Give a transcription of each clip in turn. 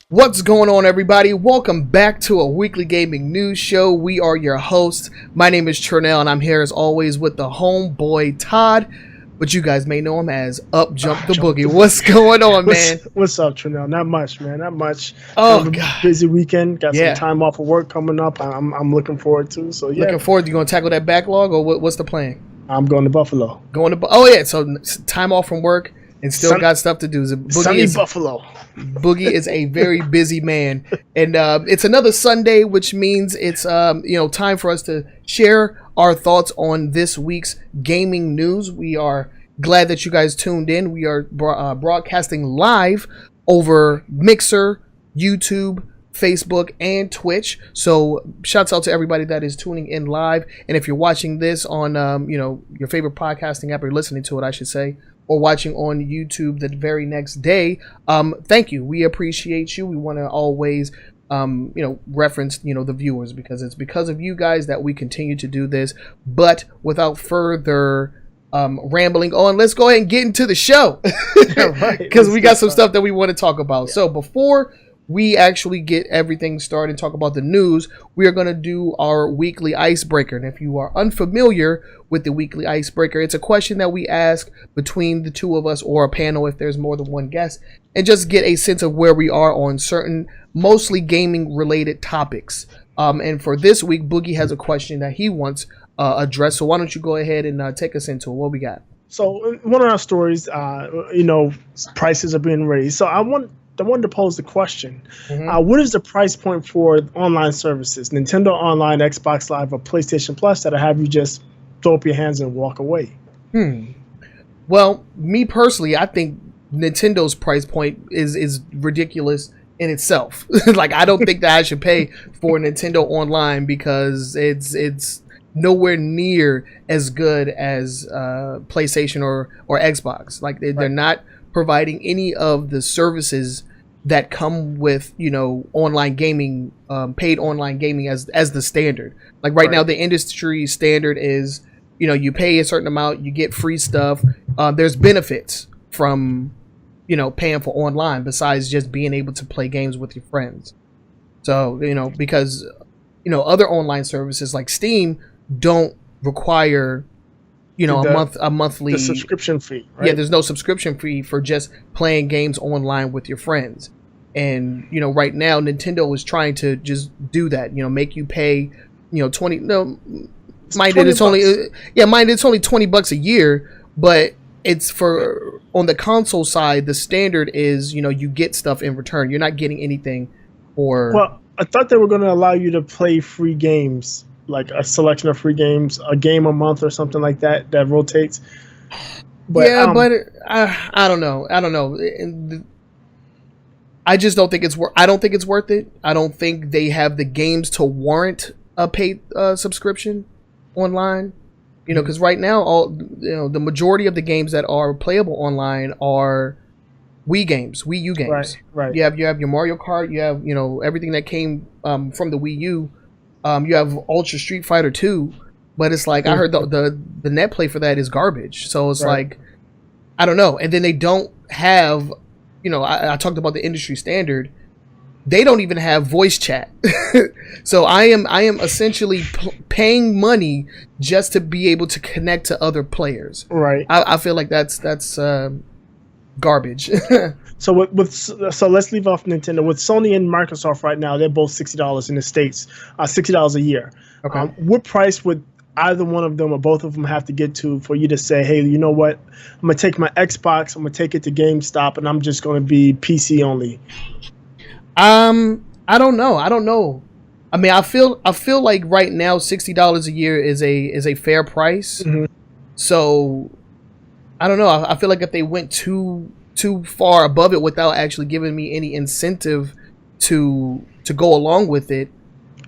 What's going on, everybody? Welcome back to a weekly gaming news show. We are your hosts. My name is Trenell, and I'm here as always with the homeboy Todd, but you guys may know him as Up Jump the Boogie. What's going on, man? What's up, Trenell? Not much, man. Not much. Oh, God. Busy weekend. Got some time off of work coming up. I'm looking forward to. So yeah. Looking forward. You gonna tackle that backlog, or what's the plan? I'm going to Buffalo. Oh yeah. So time off from work and still got stuff to do. Sunny Buffalo. Boogie is a very busy man, and it's another Sunday, which means it's time for us to share our thoughts on this week's gaming news. We are glad that you guys tuned in. We are broadcasting live over Mixer, YouTube, Facebook, and Twitch. So shouts out to everybody that is tuning in live. And if you're watching this on your favorite podcasting app, or listening to it, I should say, or watching on YouTube the very next day, thank you. We appreciate you. We want to always reference the viewers, because it's because of you guys that we continue to do this. But without further rambling on, let's go ahead and get into the show, because we got some stuff that we want to talk about. So before we actually get everything started and talk about the news, we are going to do our weekly icebreaker. And if you are unfamiliar with the weekly icebreaker, it's a question that we ask between the two of us, or a panel if there's more than one guest, and just get a sense of where we are on certain, mostly gaming related topics. And for this week, Boogie has a question that he wants addressed. So why don't you go ahead and take us into it? What we got? So one of our stories, prices are being raised. So I wanted to pose the question. What is the price point for online services, Nintendo Online, Xbox Live, or PlayStation Plus, that'll have you just throw up your hands and walk away? Well, me personally, I think Nintendo's price point is ridiculous in itself. Like, I don't think that I should pay for Nintendo Online, because it's nowhere near as good as PlayStation or Xbox. Like, they're not providing any of the services that come with online gaming, paid online gaming as the standard. Like right now, the industry standard is you pay a certain amount, you get free stuff. There's benefits from paying for online, besides just being able to play games with your friends. So because other online services like Steam don't require a monthly the subscription fee, right? Yeah, there's no subscription fee for just playing games online with your friends. And right now Nintendo is trying to just do that, make you pay 20, no, mind it, it's only $20 a year, but it's for, on the console side, the standard is you get stuff in return. You're not getting anything for. Well, I thought they were going to allow you to play free games, like a selection of free games, a game a month or something like that rotates. But, I don't know. I just don't think it's worth. I don't think it's worth it. I don't think they have the games to warrant a paid subscription online. Because right now, the majority of the games that are playable online are Wii games, Wii U games. Right. You have your Mario Kart. You have everything that came from the Wii U. You have Ultra Street Fighter 2, but it's like, I heard the net play for that is garbage. So it's like, I don't know. And then they don't have, I talked about the industry standard. They don't even have voice chat. So I am essentially paying money just to be able to connect to other players. Right. I feel like that's garbage. So so let's leave off Nintendo. With Sony and Microsoft right now, they're both $60 in the States, $60 a year. Okay. What price would either one of them or both of them have to get to for you to say, hey, you know what? I'm going to take my Xbox, I'm going to take it to GameStop, and I'm just going to be PC only? I don't know. I mean, I feel like right now $60 a year is a fair price. So I don't know. I feel like if they went too far above it without actually giving me any incentive to go along with it,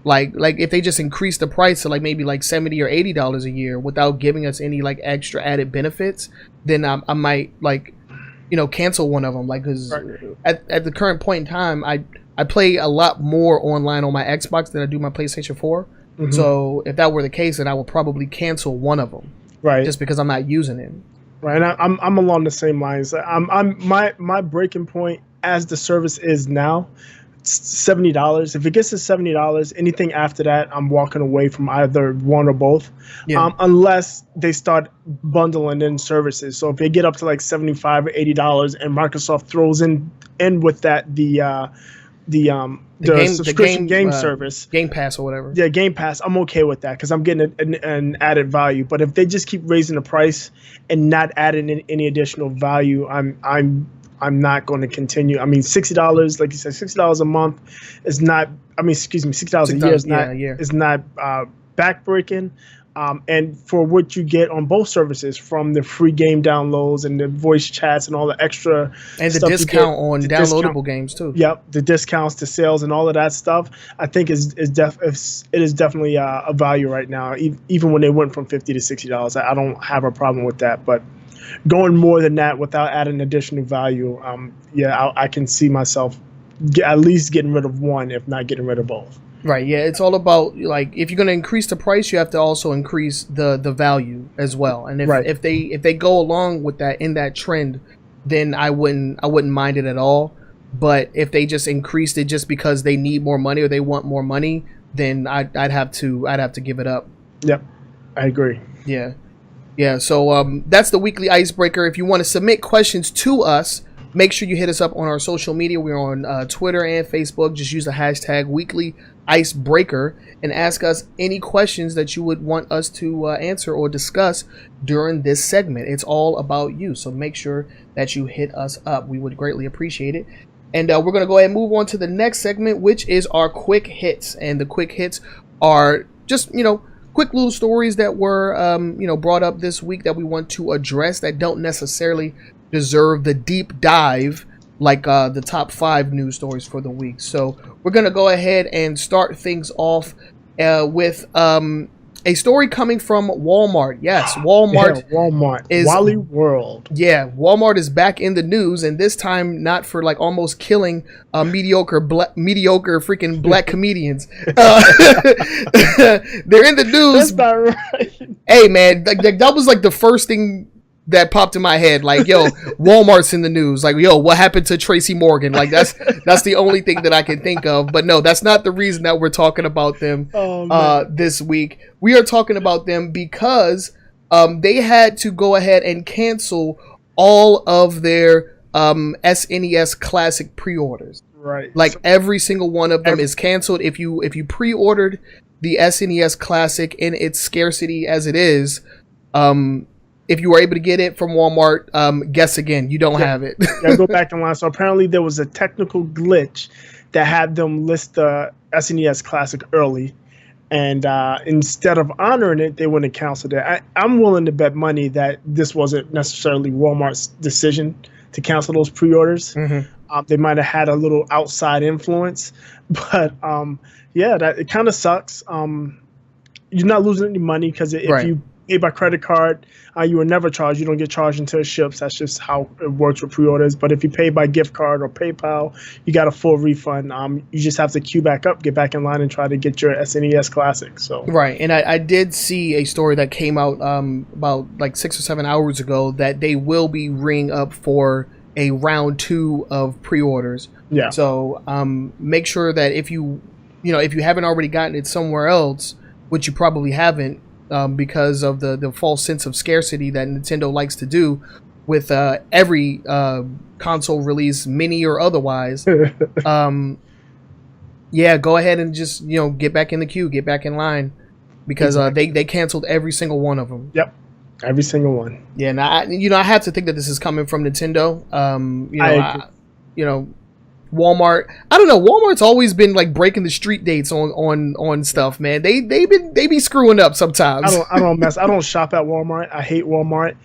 like if they just increase the price to maybe $70 or $80 a year without giving us any extra added benefits, then I might cancel one of them. Because at the current point in time, I play a lot more online on my Xbox than I do my PlayStation 4. So if that were the case, then I would probably cancel one of them. Right. Just because I'm not using it. Right. And I'm along the same lines. My breaking point as the service is now, $70. If it gets to $70, anything after that, I'm walking away from either one or both. Yeah. Unless they start bundling in services. So if they get up to like $75 or $80, and Microsoft throws in with that the subscription game service, Game Pass or whatever. Yeah, Game Pass. I'm okay with that because I'm getting an added value. But if they just keep raising the price and not adding in any additional value, I'm not going to continue. I mean, $60, like you said, $60 a month is not. I mean, excuse me, $60 a year is not backbreaking. And for what you get on both services, from the free game downloads and the voice chats and all the extra and the discount on downloadable games too. Yep, the discounts, the sales, and all of that stuff, I think it is definitely a value right now. Even when they went from $50 to $60, I don't have a problem with that. But going more than that without adding additional value, I can see myself at least getting rid of one, if not getting rid of both. Right, yeah, it's all about, like, if you're going to increase the price, you have to also increase the value as well. And if they go along with that in that trend, then I wouldn't mind it at all. But if they just increased it just because they need more money or they want more money, then I'd have to give it up. Yep, I agree. Yeah. Yeah, so that's the weekly icebreaker. If you want to submit questions to us, make sure you hit us up on our social media. We're on Twitter and Facebook. Just use the hashtag weekly icebreaker and ask us any questions that you would want us to answer or discuss during this segment. It's all about you, so make sure that you hit us up. We would greatly appreciate it. And we're going to go ahead and move on to the next segment, which is our quick hits. And the quick hits are just, quick little stories that were, brought up this week that we want to address that don't necessarily deserve the deep dive like the top 5 news stories for the week. So we're going to go ahead and start things off with a story coming from Wal-Mart. Yes, Walmart is Wally World. Yeah, Walmart is back in the news, and this time not for like almost killing mediocre freaking black comedians. They're in the news. That's not right. Hey man, that was like the first thing that popped in my head. Like, yo, Walmart's in the news. Like, yo, what happened to Tracy Morgan? Like, that's the only thing that I can think of. But no, that's not the reason that we're talking about them this week. We are talking about them because they had to go ahead and cancel all of their SNES Classic pre-orders. Right. Like, every single one of them is canceled. If you pre-ordered the SNES Classic in its scarcity as it is, if you were able to get it from Walmart, guess again, you don't have it. Gotta go back in line. So apparently there was a technical glitch that had them list the SNES Classic early, and instead of honoring it, they went and canceled it. I'm willing to bet money that this wasn't necessarily Walmart's decision to cancel those pre-orders. Mm-hmm. They might have had a little outside influence, but that it kind of sucks. You're not losing any money because if you pay by credit card, you are never charged. You don't get charged until it ships. That's just how it works with pre-orders. But if you pay by gift card or PayPal, you got a full refund. You just have to queue back up, get back in line, and try to get your SNES Classic. So right, and I did see a story that came out about like 6 or 7 hours ago that they will be ringing up for a round 2 of pre-orders. Yeah. So make sure that if you haven't already gotten it somewhere else, which you probably haven't, because of the false sense of scarcity that Nintendo likes to do with every console release, mini or otherwise. Go ahead and just get back in the queue, get back in line, because they canceled every single one of them. Yep, every single one. Yeah, now I have to think that this is coming from Nintendo. Walmart, I don't know. Walmart's always been like breaking the street dates on stuff, man. They be screwing up sometimes. I don't shop at Walmart. I hate Walmart,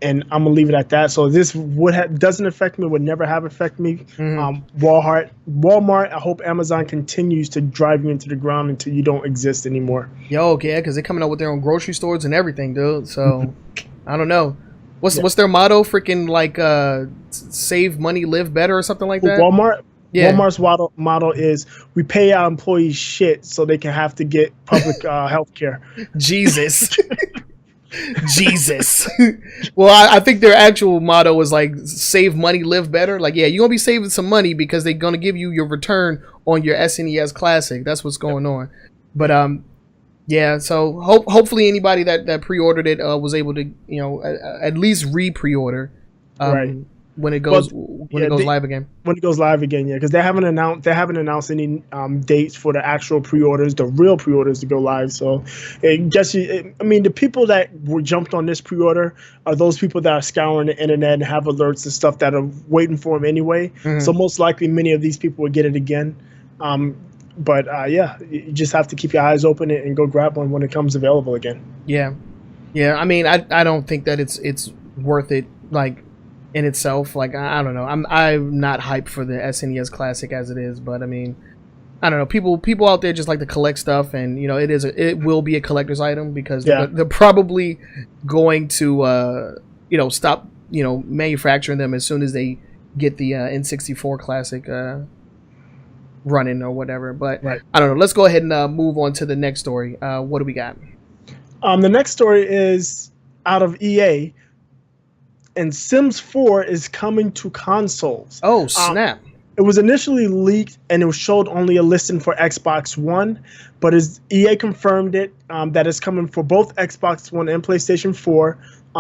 and I'm gonna leave it at that. So this doesn't affect me. Would never have affected me. Mm-hmm. Walmart. I hope Amazon continues to drive you into the ground until you don't exist anymore. Yo, yeah, because they're coming out with their own grocery stores and everything, dude. So I don't know. What's their motto? Freaking like save money, live better, or something like that. Walmart. Yeah. Walmart's motto is we pay our employees shit so they can have to get public health care. Jesus. Jesus. Well, I think their actual motto was like save money, live better. Like, yeah, you're gonna be saving some money because they're gonna give you your return on your SNES Classic. That's what's going on. But yeah. So hopefully anybody that pre-ordered it was able to at least pre-order. Right. When it goes live again. When it goes live again, yeah, because they haven't announced any dates for the actual pre-orders, the real pre-orders to go live. So, the people that were jumped on this pre-order are those people that are scouring the internet and have alerts and stuff that are waiting for them anyway. Mm-hmm. So most likely, many of these people will get it again. But you just have to keep your eyes open and go grab one when it comes available again. Yeah. I mean, I don't think that it's worth it. Like. In itself, like I don't know, I'm not hyped for the SNES Classic as it is, but I mean, I don't know, people out there just like to collect stuff, and it will be a collector's item because they're probably going to stop manufacturing them as soon as they get the N64 Classic running or whatever. But right. I don't know. Let's go ahead and move on to the next story. What do we got? The next story is out of EA. And Sims 4 is coming to consoles. Oh, snap. It was initially leaked, and it showed only a listing for Xbox One, but as EA confirmed it, that it's coming for both Xbox One and PlayStation 4.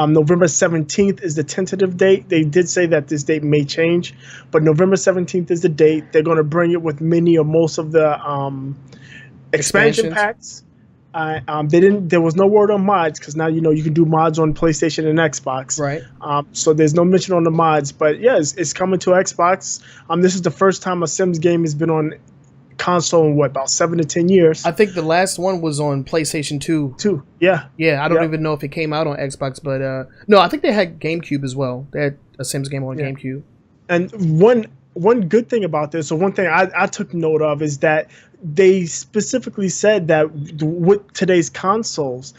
November 17th is the tentative date. They did say that this date may change, but November 17th is the date. They're going to bring it with many or most of the expansion packs. There was no word on mods because now you can do mods on PlayStation and Xbox. Right. So there's no mention on the mods, but yeah, it's coming to Xbox. This is the first time a Sims game has been on console in about 7 to 10 years. I think the last one was on PlayStation 2. Yeah. Yeah, I don't even know if it came out on Xbox, but no, I think they had GameCube as well. They had a Sims game on GameCube. And one good thing about this, or one thing I took note of, is that they specifically said that with today's consoles,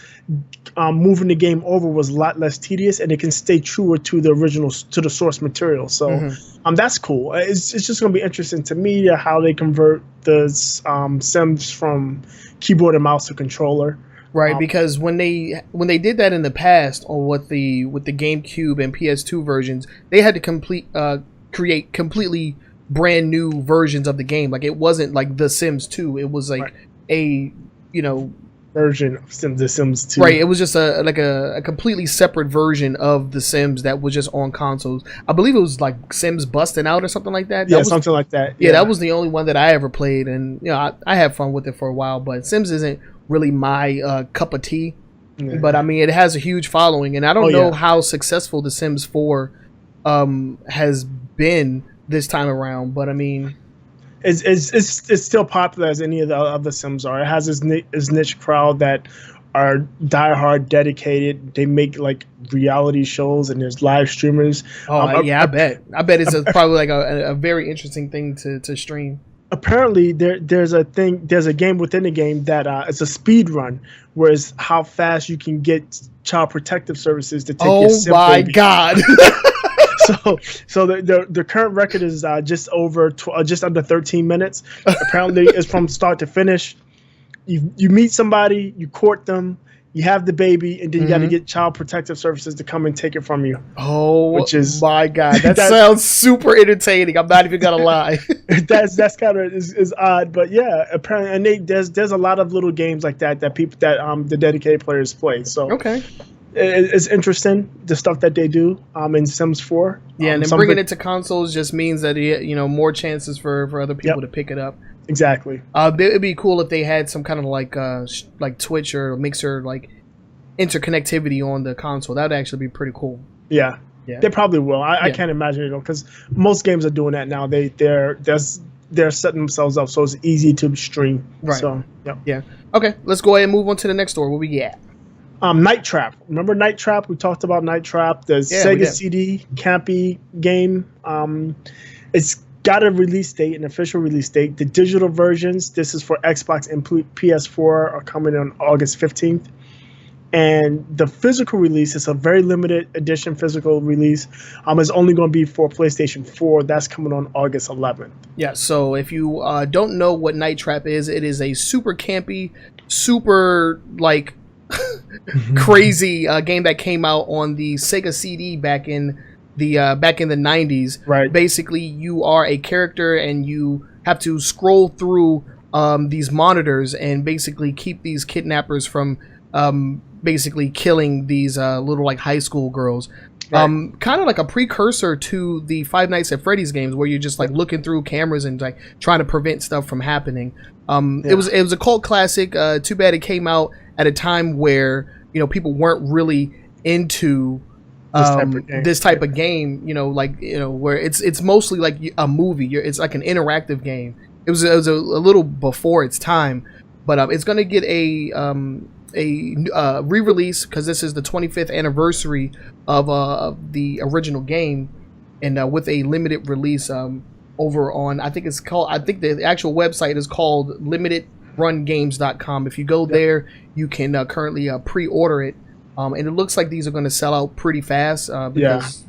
moving the game over was a lot less tedious, and it can stay truer to the original, to the source material. So that's cool. It's just going to be interesting to me how they convert the Sims from keyboard and mouse to controller. Right, because when they did that in the past, or with the GameCube and PS2 versions, they had to create completely brand new versions of the game. Like, it wasn't like The Sims 2. It was like a version of The Sims 2. Right. It was just a completely separate version of The Sims that was just on consoles. I believe it was like Sims Busting Out or something like that. Something like that. Yeah, that was the only one that I ever played, and I had fun with it for a while. But Sims isn't really my cup of tea. Yeah. But I mean, it has a huge following, and I don't know how successful The Sims 4 has been this time around, but I mean, it's still popular as any of the other Sims are. It has its niche crowd that are diehard dedicated. They make like reality shows, and there's live streamers. I bet it's probably like a very interesting thing to stream. Apparently, there's a game within the game that it's a speed run, whereas how fast you can get child protective services to take your Sim my baby. God. So the current record is just under 13 minutes. Apparently, it's from start to finish. You meet somebody, you court them, you have the baby, and then you got to get child protective services to come and take it from you. Oh, my God, that sounds super entertaining. I'm not even gonna lie. that's kind of is odd, but yeah, apparently, and there's a lot of little games like that people that the dedicated players play. So okay. It's interesting, the stuff that they do in Sims 4. Yeah, and then bringing it to consoles just means that more chances for other people to pick it up. Exactly. It'd be cool if they had some kind of like Twitch or Mixer like interconnectivity on the console. That'd actually be pretty cool. Yeah. They probably will. I can't imagine it because most games are doing that now. They're setting themselves up so it's easy to stream. Right. So yeah. Okay, let's go ahead and move on to the next story. What we get? Night Trap. Remember Night Trap? We talked about Night Trap, the Sega CD campy game. It's got a release date, an official release date. The digital versions, this is for Xbox and PS4, are coming on August 15th. And the physical release is a very limited edition physical release. It's only going to be for PlayStation 4. That's coming on August 11th. Yeah, so if you don't know what Night Trap is, it is a super campy, super crazy game that came out on the Sega CD back in the 90s. Right. Basically, you are a character and you have to scroll through these monitors and basically keep these kidnappers from basically killing these little like high school girls. Right. Kind of like a precursor to the Five Nights at Freddy's games, where you're just like looking through cameras and like trying to prevent stuff from happening. It was a cult classic. Too bad it came out at a time where people weren't really into this type of game. Where it's mostly like a movie. It's like an interactive game. It was a little before its time, but it's gonna get a re-release because this is the 25th anniversary of the original game, and with a limited release over on I think the actual website is called limitedrungames.com. If you go there, you can currently pre-order it, and it looks like these are going to sell out pretty fast because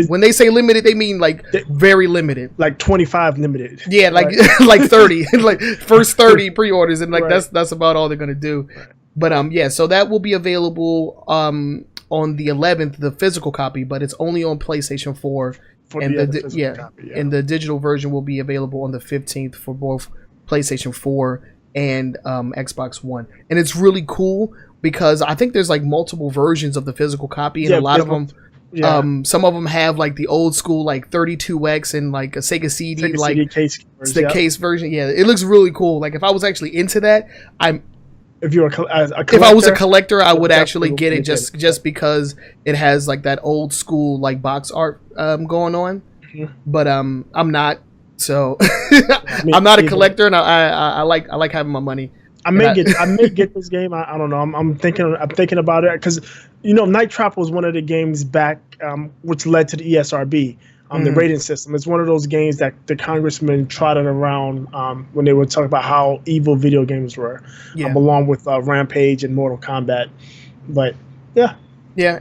when they say limited, they mean like very limited, like 25 limited. Yeah, like right. Like 30, like first 30 pre-orders, and like right. that's about all they're going to do. Right. But so that will be available on the 11th, the physical copy, but it's only on PlayStation 4. And and the digital version will be available on the 15th for both PlayStation 4 and Xbox One. And it's really cool because I think there's like multiple versions of the physical copy, and a lot of them some of them have like the old school like 32X and like a Sega CD case version, case version. Yeah, it looks really cool. Like if I was actually into that, if you were a collector, if I was a collector, I would actually get it just because it has like that old school like box art going on. Mm-hmm. But I'm not, so I'm not a collector, and I like having my money. I may get this game. I don't know. I'm thinking about it because Night Trap was one of the games back which led to the ESRB. The rating system. It's one of those games that the congressman trotted around when they were talking about how evil video games were, along with Rampage and Mortal Kombat. But yeah,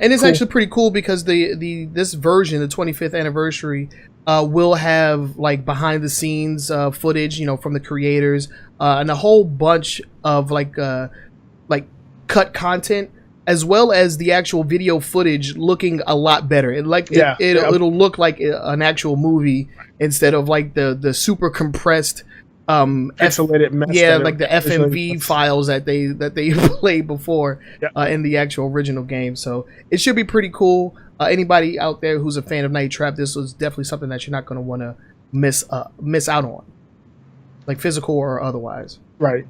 and it's actually pretty cool because this version, the 25th anniversary, will have like behind the scenes footage, from the creators, and a whole bunch of like cut content, as well as the actual video footage looking a lot better. It'll look like an actual movie instead of like the super compressed pixelated mess. Like the FMV files that they played before in the actual original game. So it should be pretty cool. Anybody out there who's a fan of Night Trap, this was definitely something that you're not going to want to miss out on, like physical or otherwise. Right.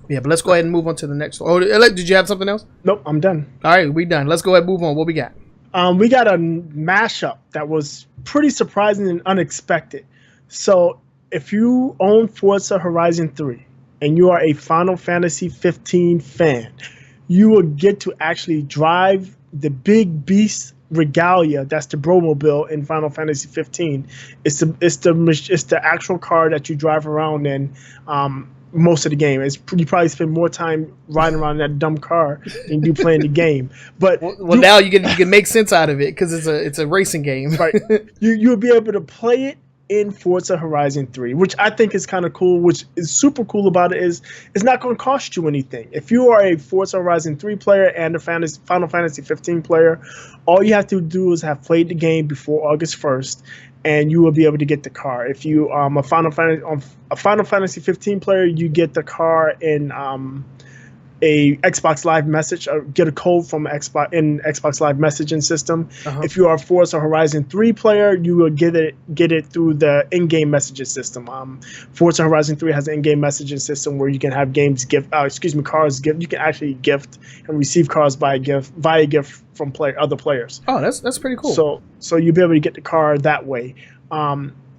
Yeah, but let's go ahead and move on to the next one. Oh, did you have something else? Nope, I'm done. All right, we done. Let's go ahead and move on. What we got? We got a mashup that was pretty surprising and unexpected. So if you own Forza Horizon 3 and you are a Final Fantasy 15 fan, you will get to actually drive the big beast regalia. That's the Bromobile in Final Fantasy 15. It's the actual car that you drive around in. Most of the game, you probably spend more time riding around in that dumb car than you playing the game. But now you can make sense out of it because it's a racing game, right? You'll be able to play it in Forza Horizon 3, which I think is kind of cool. Which is super cool about it is it's not going to cost you anything. If you are a Forza Horizon 3 player and a Final Fantasy 15 player, all you have to do is have played the game before August 1st. And you will be able to get the car. If you a Final Fantasy 15 player, you get the car in a Xbox Live message, or get a code from Xbox Live messaging system. Uh-huh. If you are a Forza Horizon 3 player, you will get it through the in-game messaging system. Forza Horizon 3 has an in-game messaging system where you can have cars gift. You can actually gift and receive cars via gift from other players. Oh, that's pretty cool. So you'll be able to get the car that way.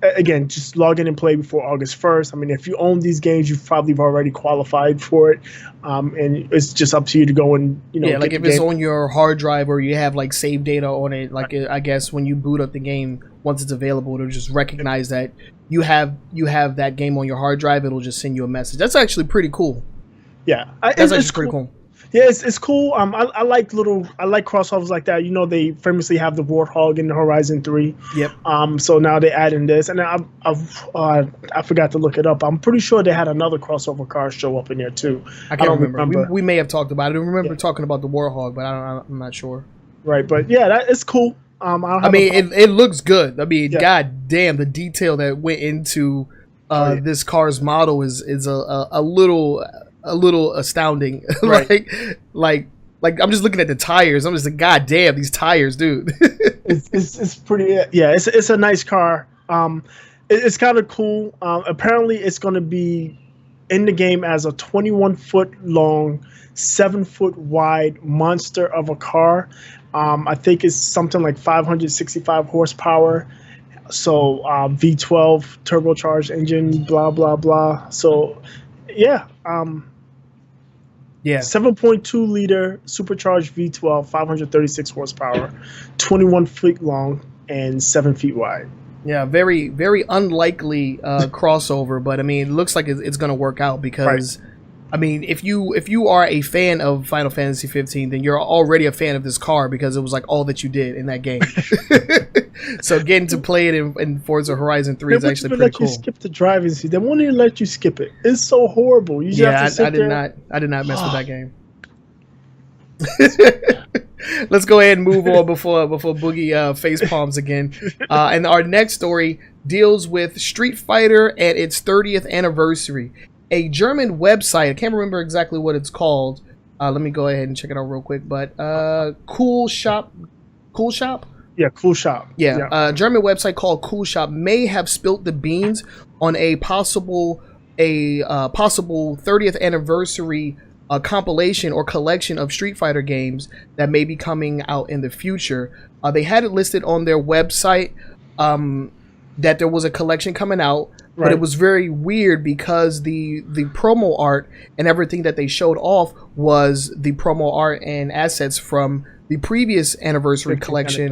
Again, just log in and play before August 1st. I mean, if you own these games, you've probably already qualified for it, and it's just up to you to go and like if it's on your hard drive or you have like save data on it. Like I guess when you boot up the game, once it's available, it'll just recognize that you have that game on your hard drive. It'll just send you a message. That's actually pretty cool. Yeah, that's actually pretty cool. Yeah, it's cool. I like crossovers like that. You know, they famously have the Warthog in the Horizon 3. Yep. So now they add in this, and I forgot to look it up. I'm pretty sure they had another crossover car show up in there too. I can't remember. We may have talked about it. I remember talking about the Warthog, but I'm not sure. Right, but yeah, that is cool. I mean, it looks good. I mean, god damn, the detail that went into this car's model is a little astounding. Right. like I'm just looking at the tires. I'm just like, god damn, these tires, dude. it's pretty. Yeah, it's a nice car. It's kind of cool. Apparently, it's going to be in the game as a 21-foot long, 7-foot wide monster of a car. I think it's something like 565 horsepower. So V12 turbocharged engine, blah blah blah. So yeah, 7.2 liter supercharged V12, 536 horsepower, 21 feet long and 7 feet wide. Yeah, very very unlikely crossover, but I mean, it looks like it's going to work out because. Right. I mean, if you are a fan of Final Fantasy 15, then you're already a fan of this car because it was like all that you did in that game. So getting to play it in Forza Horizon 3 is actually pretty cool. You skip the driving seat. They won't even let you skip it. It's so horrible. You just have to sit there. I did not mess with that game. Let's go ahead and move on before Boogie face palms again. And our next story deals with Street Fighter and its 30th anniversary. A German website, I can't remember exactly what it's called. Let me go ahead and check it out real quick. But Cool Shop? Yeah, Cool Shop. Yeah, a German website called Cool Shop may have spilt the beans on a possible 30th anniversary compilation or collection of Street Fighter games that may be coming out in the future. They had it listed on their website that there was a collection coming out. Right. But it was very weird because the promo art and everything that they showed off was the promo art and assets from the previous anniversary collection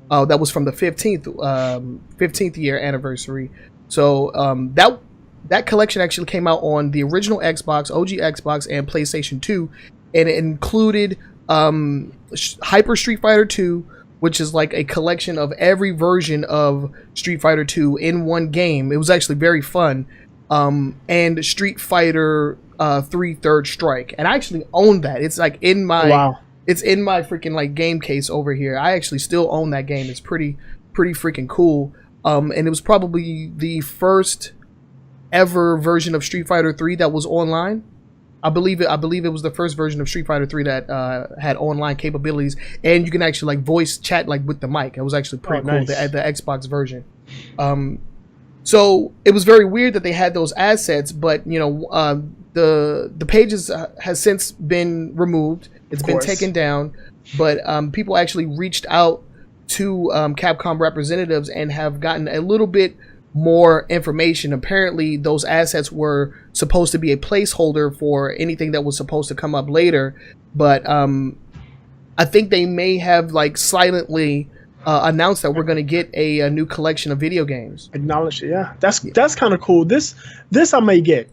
that was from the 15th year anniversary. So that collection actually came out on the original Xbox, OG Xbox, and PlayStation 2, and it included Hyper Street Fighter 2, which is like a collection of every version of Street Fighter 2 in one game. It was actually very fun. And Street Fighter 3 Third Strike. And I actually own that. It's like in my it's in my freaking like game case over here. I actually still own that game. It's pretty freaking cool. And it was probably the first ever version of Street Fighter 3 that was online. I believe it was the first version of Street Fighter 3 that had online capabilities, and you can actually like voice chat like with the mic. It was actually pretty cool. Nice. The Xbox version. So it was very weird that they had those assets, but you know the pages has since been removed. It's been taken down, but people actually reached out to Capcom representatives and have gotten a little bit more information. Apparently those assets were supposed to be a placeholder for anything that was supposed to come up later, but I think they may have like silently announced that we're going to get a new collection of video games. Acknowledge it, yeah. That's kind of cool. This I may get.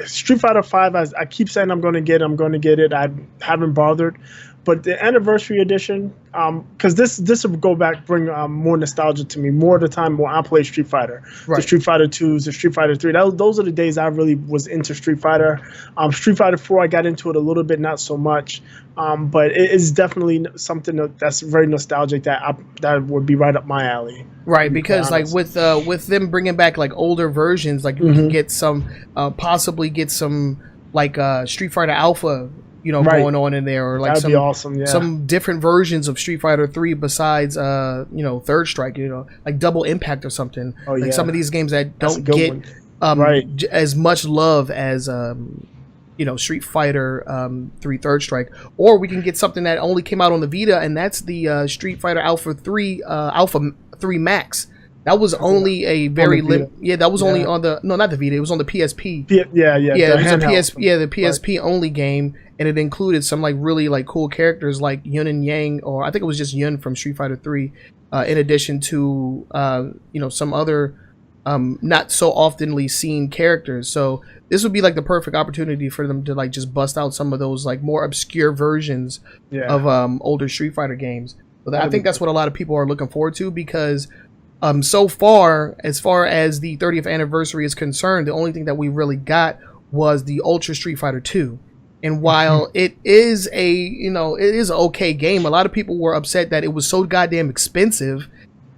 Street Fighter 5, I keep saying I'm going to get it. I haven't bothered. But the anniversary edition, because this will go back, bring more nostalgia to me. More of the time when I play Street Fighter, the Street Fighter 2s, the Street Fighter 3. Those are the days I really was into Street Fighter. Street Fighter 4, I got into it a little bit, not so much. But it is definitely something that's very nostalgic that would be right up my alley. Right, because like with them bringing back like older versions, like you can get some, possibly get some like Street Fighter Alpha. Going on in there, or like that'd be awesome, yeah. Some different versions of Street Fighter 3 besides, Third Strike, like Double Impact or something. Oh, yeah. Like some of these games that don't get as much love as, Street Fighter 3 Third Strike. Or we can get something that only came out on the Vita, and that's the Street Fighter Alpha 3 Max. That was only a very that was only on the not the Vita. It was on the PSP. Yeah. It was the PSP only game, and it included some like really like cool characters like Yun and Yang, or I think it was just Yun from Street Fighter 3. In addition to some other not so oftenly seen characters. So this would be like the perfect opportunity for them to like just bust out some of those like more obscure versions of older Street Fighter games. So I think that's what a lot of people are looking forward to, because so far as the 30th anniversary is concerned, the only thing that we really got was the Ultra Street Fighter 2. And while it is an okay game, a lot of people were upset that it was so goddamn expensive,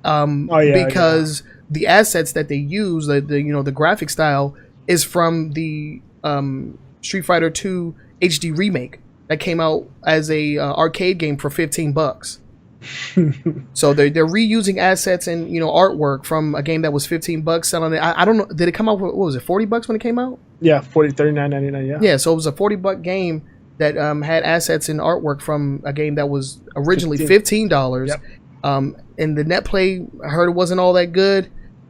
because the assets that they use, the graphic style, is from the Street Fighter 2 HD remake that came out as a arcade game for $15. So they're reusing assets and artwork from a game that was $15, selling it. I don't know. Did it come out? What was it? $40 when it came out? Yeah, $39.99. Yeah. Yeah. So it was a $40 game that had assets and artwork from a game that was originally $15. Yep. And the net play, I heard it wasn't all that good.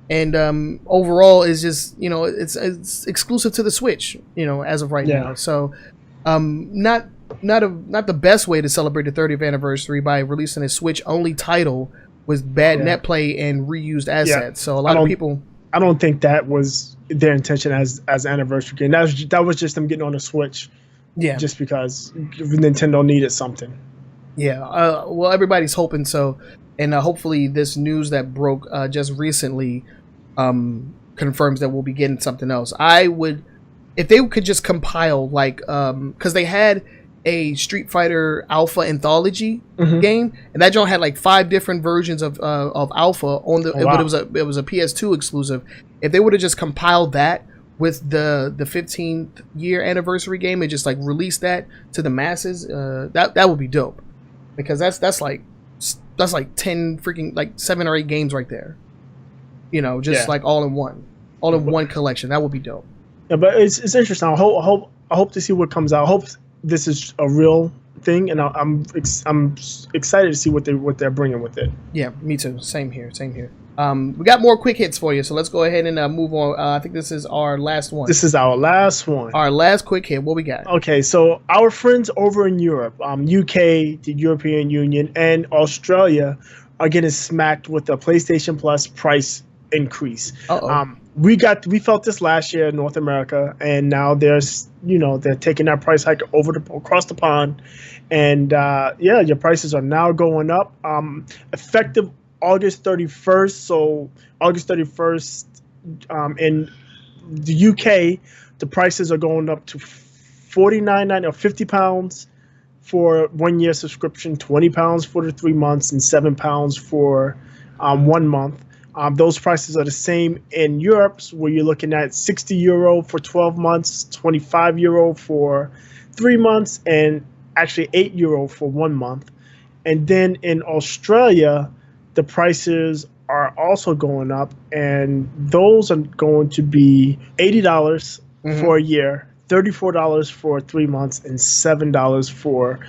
And overall is just it's exclusive to the Switch as of right now. So not the best way to celebrate the 30th anniversary by releasing a Switch only title with bad net play and reused assets. So a lot of people, I don't think that was their intention as an anniversary game. That was just them getting on the Switch. Yeah, just because Nintendo needed something. Yeah. Well, everybody's hoping so, and hopefully this news that broke just recently confirms that we'll be getting something else. I would, if they could just compile because they had a Street Fighter Alpha anthology game, and that joint had like 5 different versions of Alpha on the. But it was a PS2 exclusive. If they would have just compiled that with the 15th year anniversary game and just like release that to the masses, that would be dope, because that's like 10 freaking like 7 or 8 games right there. Like all in one collection. That would be dope. Yeah, but it's interesting. I hope to see what comes out. I hope this is a real thing, and I'm excited to see what they're bringing with it. Yeah, me too. Same here. We got more quick hits for you, so let's go ahead and move on. I think this is our last one. This is our last one. Our last quick hit. What we got? Okay, so our friends over in Europe, UK, the European Union, and Australia are getting smacked with the PlayStation Plus price increase. We felt this last year in North America, and now they're taking that price hike across the pond, and your prices are now going up effective August 31st. So August 31st in the UK, the prices are going up to £49.99 or £50 for 1 year subscription, £20 for the 3 months, and £7 for 1 month. Those prices are the same in Europe, where you're looking at €60 for 12 months, €25 for 3 months, and actually €8 for 1 month. And then in Australia, the prices are also going up, and those are going to be $80 for a year, $34 for 3 months, and $7 for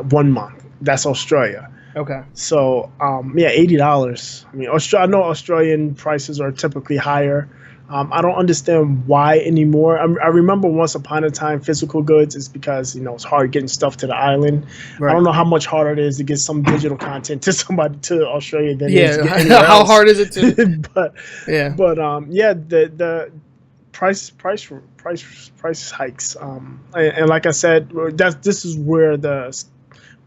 1 month. That's Australia. Okay. So, $80. I mean, I know Australian prices are typically higher. I don't understand why anymore. I remember once upon a time, physical goods is because, it's hard getting stuff to the island. Right. I don't know how much harder it is to get some digital content to Australia than it is to get anywhere else. How hard is it to? The price hikes. And like I said, this is where the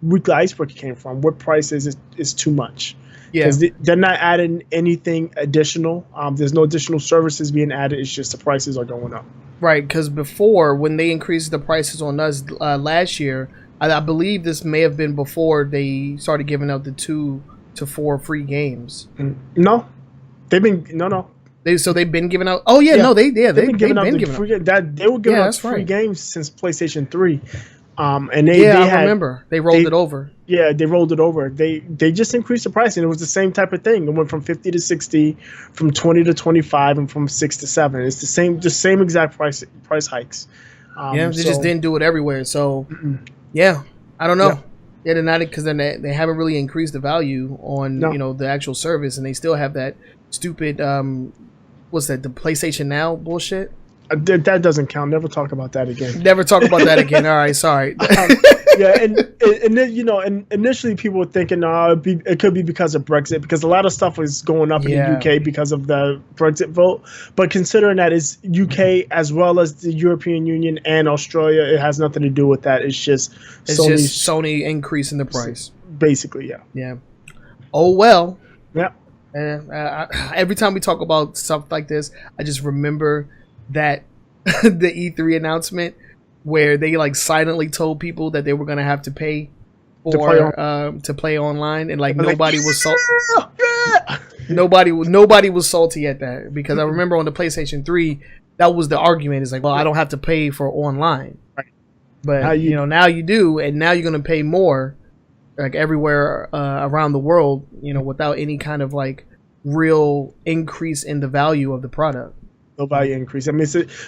weekly icebreaker came from. What price is too much? Yeah, because they're not adding anything additional. There's no additional services being added. It's just the prices are going up. Right, because before, when they increased the prices on us last year, I believe this may have been before they started giving out the 2 to 4 free games. No, they've been They've been giving out. Oh yeah, no, they've been giving out free. They were giving out free games since PlayStation 3. And I remember they rolled it over. Yeah, they rolled it over. They just increased the price, and it was the same type of thing. It went from 50 to 60, from 20 to 25, and from 6 to 7. It's the same exact price hikes. They just didn't do it everywhere. So, I don't know. Yeah, they're not, because they haven't really increased the value on the actual service, and they still have that stupid the PlayStation Now bullshit. That doesn't count. Never talk about that again. Never talk about that again. All right, sorry. Yeah, and then, you know, and initially people were thinking, it could be because of Brexit, because a lot of stuff was going up in the UK because of the Brexit vote. But considering that it's UK as well as the European Union and Australia, it has nothing to do with that. It's just Sony increasing the price. Basically, yeah. Yeah. Oh well. Yeah. Every time we talk about stuff like this, I just remember that the E3 announcement where they like silently told people that they were gonna have to pay to play online, and like nobody was nobody was salty at that, because I remember on the PlayStation 3 that was the argument. It's like, well, I don't have to pay for online, right? But now you do, and now you're gonna pay more, like everywhere around the world, without any kind of like real increase in the value of the product. No value increase. I mean,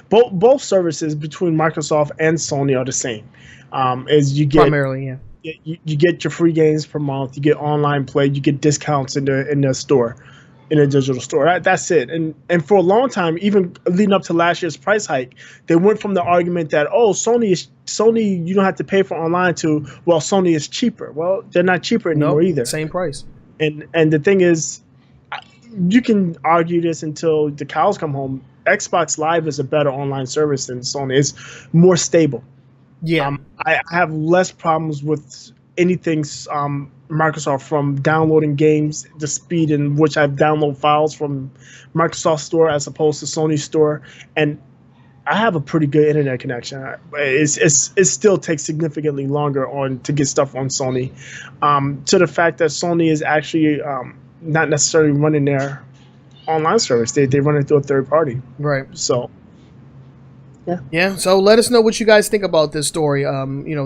both services between Microsoft and Sony are the same. As you get primarily, you get your free games per month, you get online play, you get discounts in the store, in the digital store. That's it. And for a long time, even leading up to last year's price hike, they went from the argument that Sony, you don't have to pay for online, to, well, Sony is cheaper. Well, they're not cheaper anymore either. Same price. And the thing is, you can argue this until the cows come home. Xbox Live is a better online service than Sony. It's more stable. Yeah, I have less problems with anything Microsoft, from downloading games, the speed in which I download files from Microsoft Store as opposed to Sony Store, and I have a pretty good internet connection. It still takes significantly longer to get stuff on Sony, to the fact that Sony is actually not necessarily running their online service. They run it through a third party. Right. So yeah. So let us know what you guys think about this story.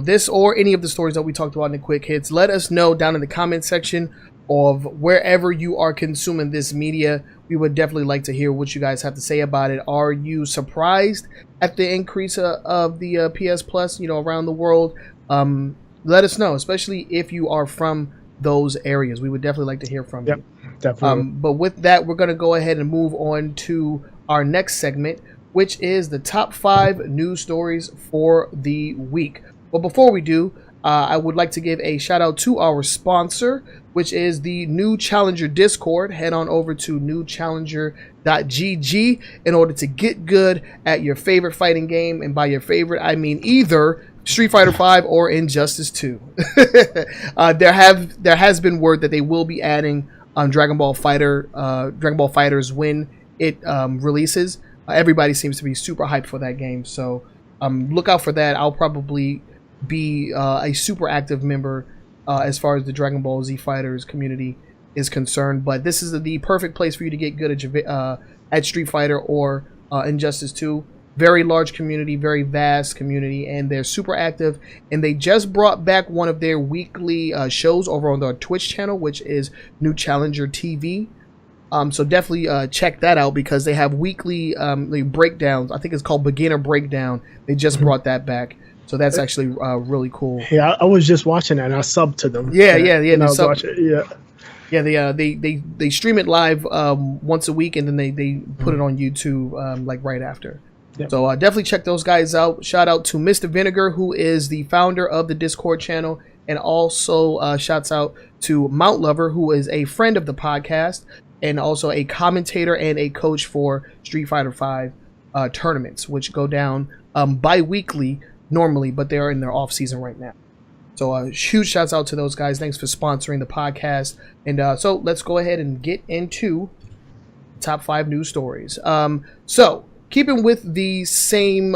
This or any of the stories that we talked about in the quick hits. Let us know down in the comment section of wherever you are consuming this media. We would definitely like to hear what you guys have to say about it. Are you surprised at the increase of the PS Plus, around the world? Let us know, especially if you are from those areas. We would definitely like to hear from you. Definitely. But with that, we're going to go ahead and move on to our next segment, which is the top 5 news stories for the week. But before we do, I would like to give a shout out to our sponsor, which is the New Challenger Discord. Head on over to newchallenger.gg in order to get good at your favorite fighting game. And by your favorite, I mean either Street Fighter V or Injustice 2. There has been word that they will be adding Dragon Ball FighterZ when it releases. Everybody seems to be super hyped for that game, so look out for that. I'll probably be a super active member as far as the Dragon Ball Z Fighters community is concerned. But this is the perfect place for you to get good at Street Fighter or Injustice 2. Very large community, very vast community, and they're super active. And they just brought back one of their weekly shows over on their Twitch channel, which is New Challenger TV. So definitely check that out, because they have weekly breakdowns. I think it's called Beginner Breakdown. They just brought that back. So that's actually really cool. Yeah, I was just watching that, and I subbed to them. Yeah. Yeah, they stream it live once a week, and then they put it on YouTube like right after. Yep. So definitely check those guys out. Shout out to Mr. Vinegar, who is the founder of the Discord channel, and also shouts out to Mount Lover, who is a friend of the podcast and also a commentator and a coach for Street Fighter V tournaments, which go down bi-weekly normally, but they're in their off season right now. So huge shouts out to those guys. Thanks for sponsoring the podcast. And so let's go ahead and get into top 5 news stories. So keeping with the same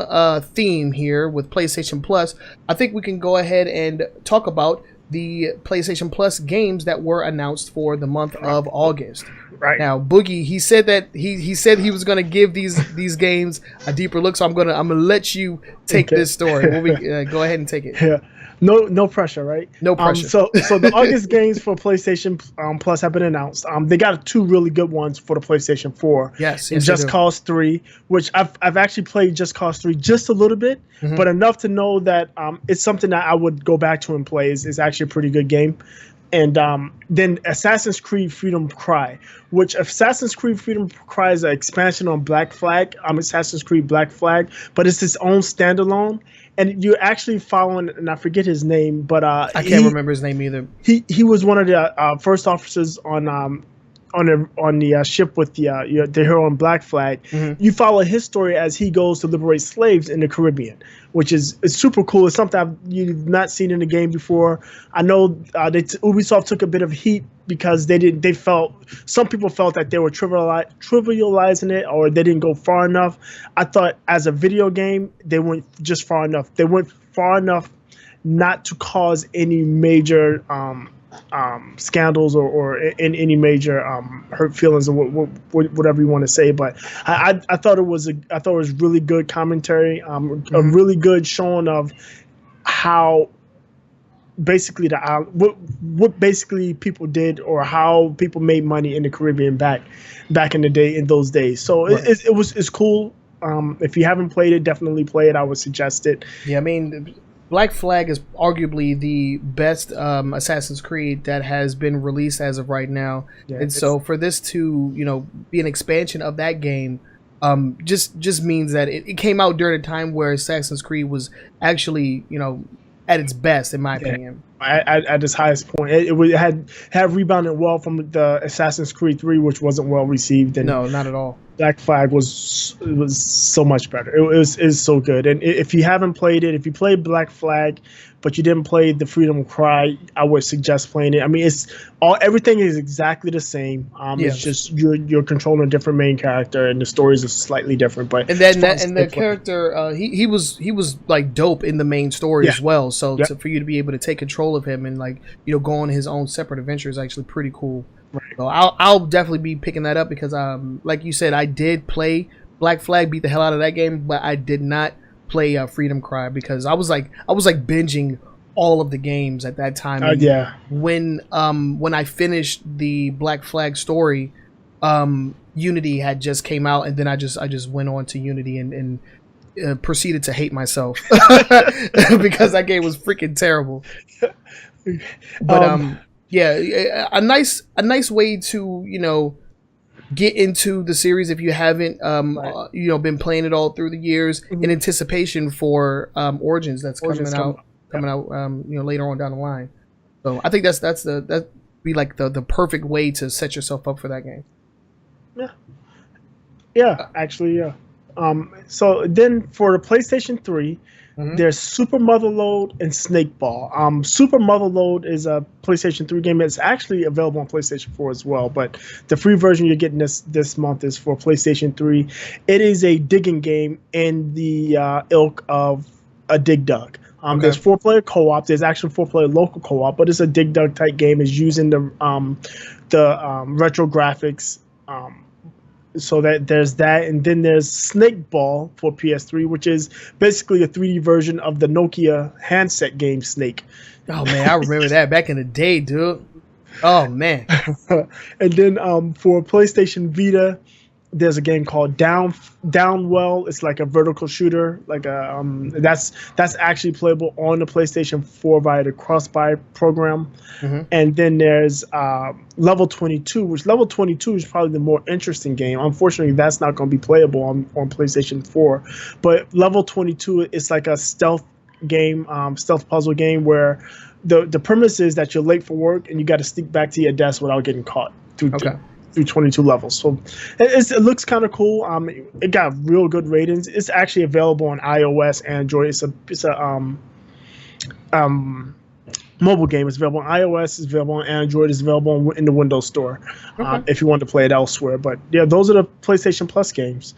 theme here with PlayStation Plus, I think we can go ahead and talk about the PlayStation Plus games that were announced for the month of August. Right. Now, Boogie, he said that he said he was going to give these games a deeper look, so I'm gonna let you take this story. Go ahead and take it. Yeah. No pressure, right? No pressure. So the August games for PlayStation Plus have been announced. They got 2 really good ones for the PlayStation 4. Yes, Just Cause 3, which I've actually played Just Cause 3 just a little bit, but enough to know that it's something that I would go back to and play. It's actually a pretty good game. And then Assassin's Creed Freedom Cry, which Assassin's Creed Freedom Cry is an expansion on Black Flag. Assassin's Creed Black Flag, but it's its own standalone. And you're actually following, and I forget his name, but I can't remember his name either. He was one of the first officers on the ship with the hero on Black Flag. Mm-hmm. You follow his story as he goes to liberate slaves in the Caribbean, which is super cool. It's something you've not seen in the game before. I know Ubisoft took a bit of heat because some people felt that they were trivializing it, or they didn't go far enough. I thought as a video game, they went just far enough. They went far enough not to cause any major scandals or any major hurt feelings, or whatever you want to say. But I thought it was really good commentary, a really good showing of how basically what basically people did, or how people made money in the Caribbean back in the day, in those days. So right. It's cool. If you haven't played it, definitely play it. I would suggest it. Yeah, I mean, Black Flag is arguably the best Assassin's Creed that has been released as of right now. Yeah, and so for this to, be an expansion of that game, just means that it came out during a time where Assassin's Creed was actually, at its best, in my opinion. At its highest point, it had rebounded well from the Assassin's Creed 3, which wasn't well received. And no, not at all. Black Flag was so much better. It was so good. And if you haven't played it, if you played Black Flag, but you didn't play the Freedom Cry, I would suggest playing it. I mean, everything is exactly the same. It's just you're controlling a different main character, and the stories are slightly different. But the character he was like dope in the main story as well. So for you to be able to take control of him and go on his own separate adventure is actually pretty cool. Right. So I'll definitely be picking that up because like you said, I did play Black Flag, beat the hell out of that game, but I did not play Freedom Cry because I was binging all of the games at that time. When I finished the Black Flag story, Unity had just came out, and then I just went on to Unity and proceeded to hate myself because that game was freaking terrible. But a nice way to get into the series if you haven't been playing it all through the years in anticipation for Origins that's coming out later on down the line. So I think that'd be like the perfect way to set yourself up for that game. So then for the PlayStation 3, there's Super Motherload and Snakeball. Super Motherload is a PlayStation 3 game. It's actually available on PlayStation 4 as well, but the free version you're getting this month is for PlayStation 3. It is a digging game in the ilk of a Dig Dug. There's 4-player co-op. There's actually 4-player local co-op, but it's a Dig Dug type game. It's using the retro graphics. So that there's that, and then there's Snakeball for PS3, which is basically a 3D version of the Nokia handset game Snake. Oh man, I remember that back in the day, dude. Oh man. And then for PlayStation Vita, there's a game called Downwell. It's like a vertical shooter, like that's actually playable on the PlayStation 4 via the cross-buy program. And then there's Level 22, which Level 22 is probably the more interesting game. Unfortunately, that's not going to be playable on PlayStation 4. But Level 22 is like a stealth game, stealth puzzle game where the premise is that you're late for work and you got to sneak back to your desk without getting caught through 22 levels. So it looks kind of cool. It got real good ratings. It's actually available on iOS, Android. It's a mobile game. It's available on iOS. It's available on Android. It's available in the Windows Store if you want to play it elsewhere. But yeah, those are the PlayStation Plus games.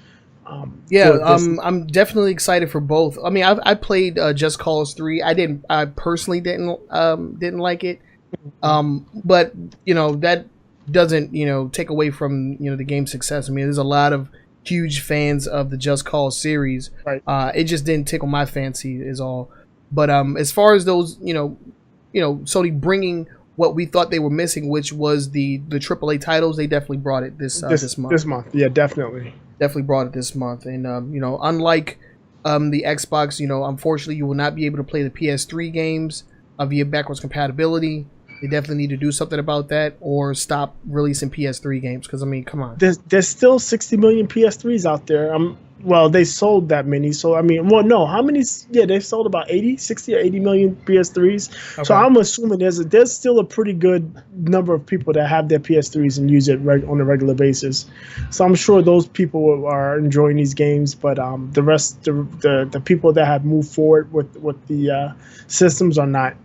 I'm definitely excited for both. I mean, I played Just Cause 3. I personally didn't like it. But that doesn't take away from the game's success. I mean, there's a lot of huge fans of the Just Cause series. Right. It just didn't tickle my fancy is all. But as far as those Sony bringing what we thought they were missing, which was the AAA titles, they definitely brought it this month. This month, yeah, definitely brought it this month. And unlike the Xbox, unfortunately you will not be able to play the PS3 games via backwards compatibility. They definitely need to do something about that or stop releasing PS3 games. Because I mean, come on. There's still 60 million PS3s out there. Well, they sold that many. So I mean, well, no, how many? Yeah, they sold about 60 or 80 million PS3s. Okay. So I'm assuming there's still a pretty good number of people that have their PS3s and use it on a regular basis. So I'm sure those people are enjoying these games, but the rest, the people that have moved forward with the systems are not.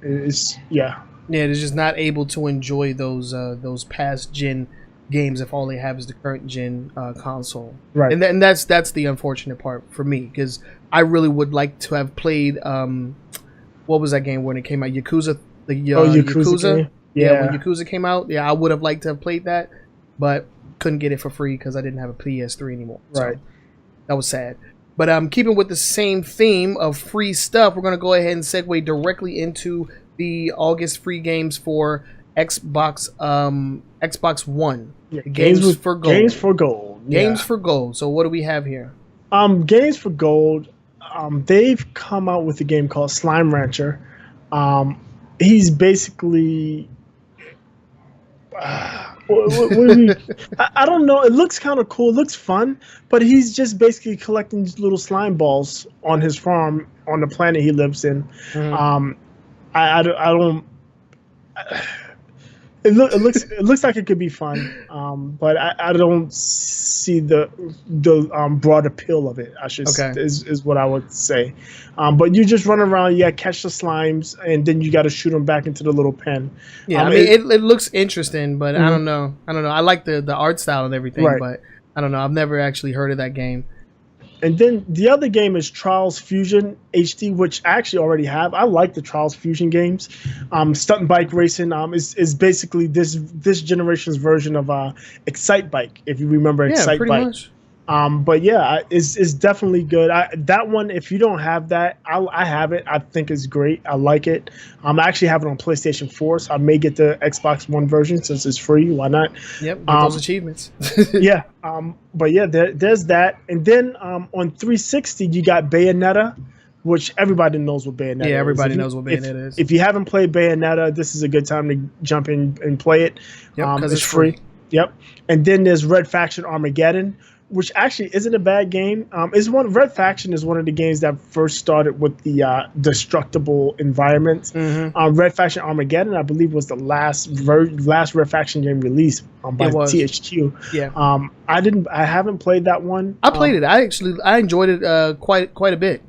Yeah, they're just not able to enjoy those past gen games if all they have is the current gen console. Right. And that's the unfortunate part for me, because I really would like to have played what was that game when it came out? Yakuza, Yakuza. Yeah, when Yakuza came out, I would have liked to have played that, but couldn't get it for free because I didn't have a PS3 anymore. Right. So that was sad. But keeping with the same theme of free stuff, we're gonna go ahead and segue directly into the August free games for Xbox One. Yeah, games for gold. Games for gold. Games for gold. So what do we have here? Games for gold. They've come out with a game called Slime Rancher. He's basically. What do we, I don't know. It looks kind of cool. It looks fun, but he's just basically collecting little slime balls on his farm on the planet he lives in. Mm-hmm. I don't. It looks like it could be fun, but I don't see the broad appeal of it. Is what I would say. But you just run around, catch the slimes, and then you got to shoot them back into the little pen. Yeah, I mean it looks interesting, but I don't know. I like the art style and everything, right. But I don't know. I've never actually heard of that game. And then the other game is Trials Fusion HD, which I actually already have. I like the Trials Fusion games. Stunt bike racing is basically this generation's version of Excite Bike, if you remember Excite pretty Bike. Much. But it's definitely good. That one, if you don't have that, I have it. I think it's great. I like it. I actually have it on PlayStation 4, so I may get the Xbox One version since it's free. Why not? Yep, get those achievements. Yeah. But yeah, there's that. And then on 360, you got Bayonetta, which everybody knows what Bayonetta is. Yeah, everybody knows what Bayonetta is. If you haven't played Bayonetta, this is a good time to jump in and play it. Yep, because it's free. Yep. And then there's Red Faction Armageddon, which actually isn't a bad game. Red Faction is one of the games that first started with the destructible environments. Mm-hmm. Red Faction Armageddon, I believe, was the last Red Faction game released by THQ. Yeah. I haven't played that one. I played it. I enjoyed it quite a bit.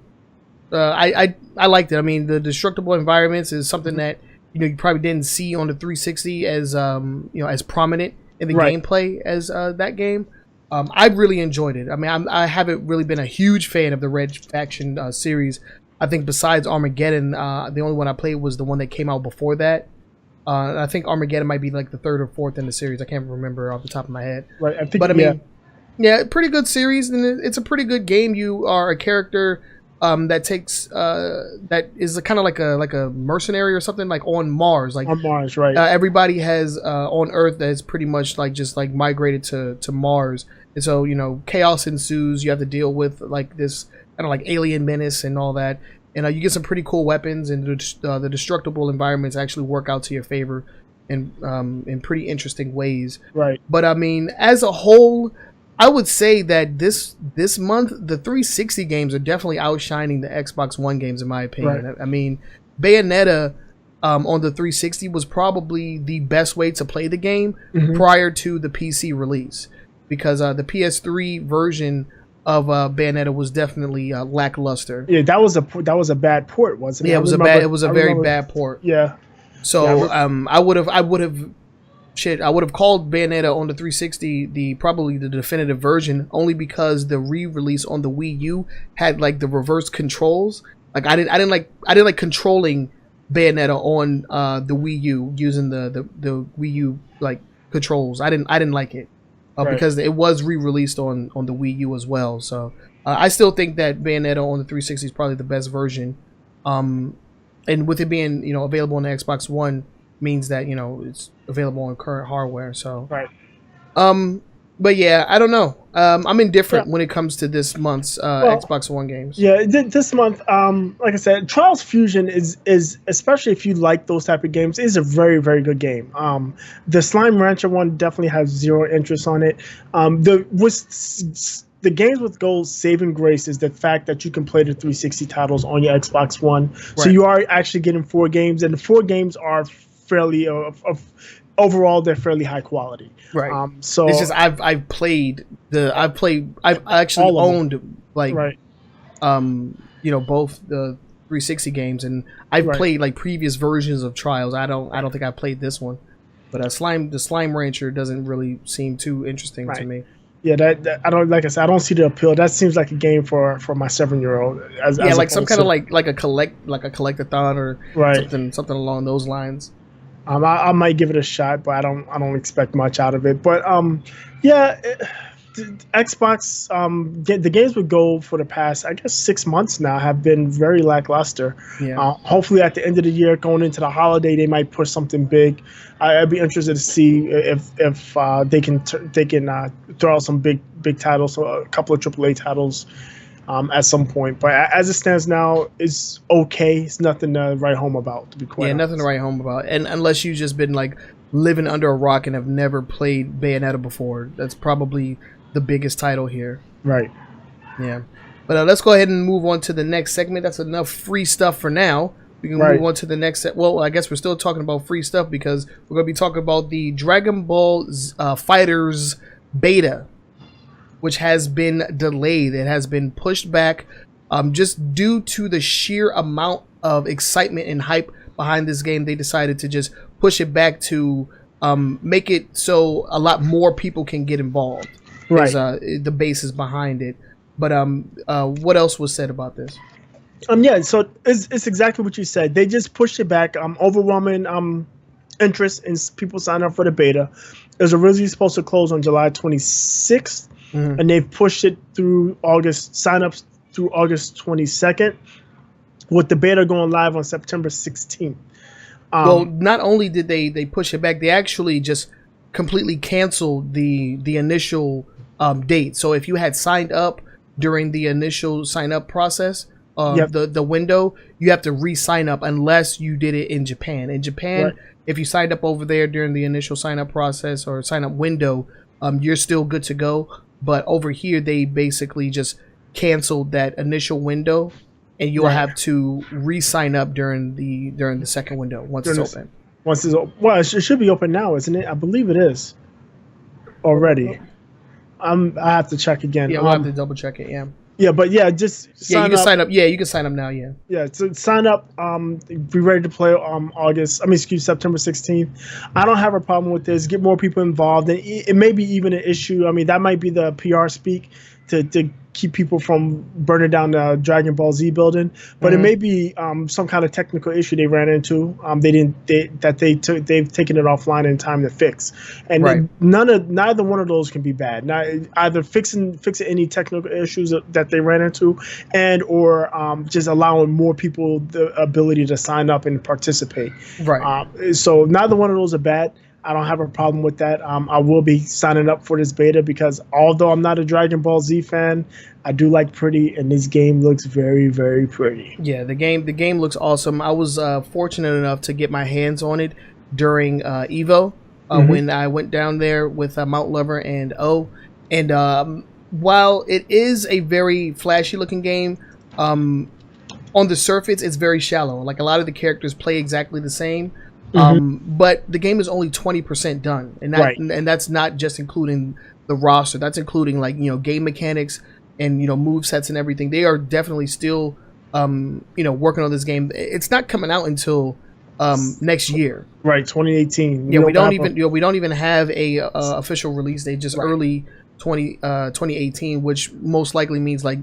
I liked it. I mean, the destructible environments is something that you probably didn't see on the 360 as as prominent in the gameplay as that game. I really enjoyed it. I mean, I haven't really been a huge fan of the Red Faction series. I think besides Armageddon, the only one I played was the one that came out before that. I think Armageddon might be like the third or fourth in the series. I can't remember off the top of my head. Right. Pretty good series, and it's a pretty good game. You are a character that is kind of like a mercenary or something, like on Mars. Like on Mars, right? Everybody has on Earth that's pretty much just migrated to Mars, and so chaos ensues. You have to deal with like this kind of like alien menace and all that, and you get some pretty cool weapons, and the destructible environments actually work out to your favor in pretty interesting ways. Right. But I mean, as a whole, I would say that this month, the 360 games are definitely outshining the Xbox One games, in my opinion. Right. I mean, Bayonetta on the 360 was probably the best way to play the game prior to the PC release, because the PS3 version of Bayonetta was definitely lackluster. Yeah, that was a bad port, wasn't it? Yeah, it was a very bad port. Yeah. So I would have called Bayonetta on the 360 probably the definitive version, only because the re-release on the Wii U had like the reverse controls. Like I didn't like controlling Bayonetta on the Wii U using the Wii U like controls. I didn't like it because it was re-released on the Wii U as well. So I still think that Bayonetta on the 360 is probably the best version. And with it being available on the Xbox One means that it's available on current hardware. So But yeah, I don't know. I'm indifferent when it comes to this month's Xbox One games. Yeah, this month, like I said, Trials Fusion is especially if you like those type of games, is a very, very good game. The Slime Rancher one definitely has zero interest on it. The games with Gold's saving grace is the fact that you can play the 360 titles on your Xbox One. Right. So you are actually getting 4 games, and the 4 games are fairly overall they're fairly high quality. Right. So it's just I've actually owned like right. Both the 360 games, and I've played like previous versions of Trials. I don't think I played this one, but the Slime Rancher doesn't really seem too interesting to me. Yeah, that I don't, like I said, I don't see the appeal. That seems like a game for my 7-year-old. Like some kind of like a collectathon or something along those lines. I might give it a shot, but I don't expect much out of it. But Xbox, the games with Gold for the past, I guess, 6 months now have been very lackluster. Yeah. Hopefully, at the end of the year, going into the holiday, they might push something big. I'd be interested to see if they can throw out some big titles, a couple of AAA titles. At some point, but as it stands now, it's okay. It's nothing to write home about, to be quite honest. Nothing to write home about. And unless you've just been like living under a rock and have never played Bayonetta before, that's probably the biggest title here. Right. Yeah. But let's go ahead and move on to the next segment. That's enough free stuff for now. We can move on to the next Well, I guess we're still talking about free stuff because we're going to be talking about the Dragon Ball FighterZ beta, which has been delayed. It has been pushed back just due to the sheer amount of excitement and hype behind this game. They decided to just push it back to make it so a lot more people can get involved. Right. The basis behind it. But what else was said about this? So it's exactly what you said. They just pushed it back. Overwhelming interest in people signing up for the beta. It was originally supposed to close on July 26th. Mm-hmm. And they've pushed it through signups through August 22nd, with the beta going live on September 16th. Well, not only did they push it back, they actually just completely canceled the initial date. So if you had signed up during the initial sign up process, the window, you have to re-sign up unless you did it in Japan. In Japan, if you signed up over there during the initial sign up process or sign up window, you're still good to go. But over here, they basically just canceled that initial window, and you'll have to re-sign up during the second window once it's open. Well, it should be open now, isn't it? I believe it is already. I have to check again. Yeah, we'll have to double check it. Yeah. Yeah, but just sign up. Sign up. Yeah, you can sign up now. Yeah. Yeah, so sign up. Be ready to play September 16th. I don't have a problem with this. Get more people involved, and it may be even an issue. I mean, that might be the PR speak to keep people from burning down the Dragon Ball Z building, but it may be some kind of technical issue they ran into. They've taken it offline in time to fix, and neither one of those can be bad. Now, either fixing any technical issues that they ran into, and or just allowing more people the ability to sign up and participate. Right. So neither one of those are bad. I don't have a problem with that. I will be signing up for this beta because although I'm not a Dragon Ball Z fan, I do like pretty, and this game looks very, very pretty. Yeah, the game looks awesome. I was fortunate enough to get my hands on it during Evo when I went down there with Mount Lover and O. And while it is a very flashy looking game, on the surface it's very shallow. Like a lot of the characters play exactly the same. But the game is only 20% done, and that's not just including the roster. That's including game mechanics and move sets and everything. They are definitely still working on this game. It's not coming out until next year. Right, 2018. Yeah, we don't even have a official release date. Just early 2018, which most likely means March,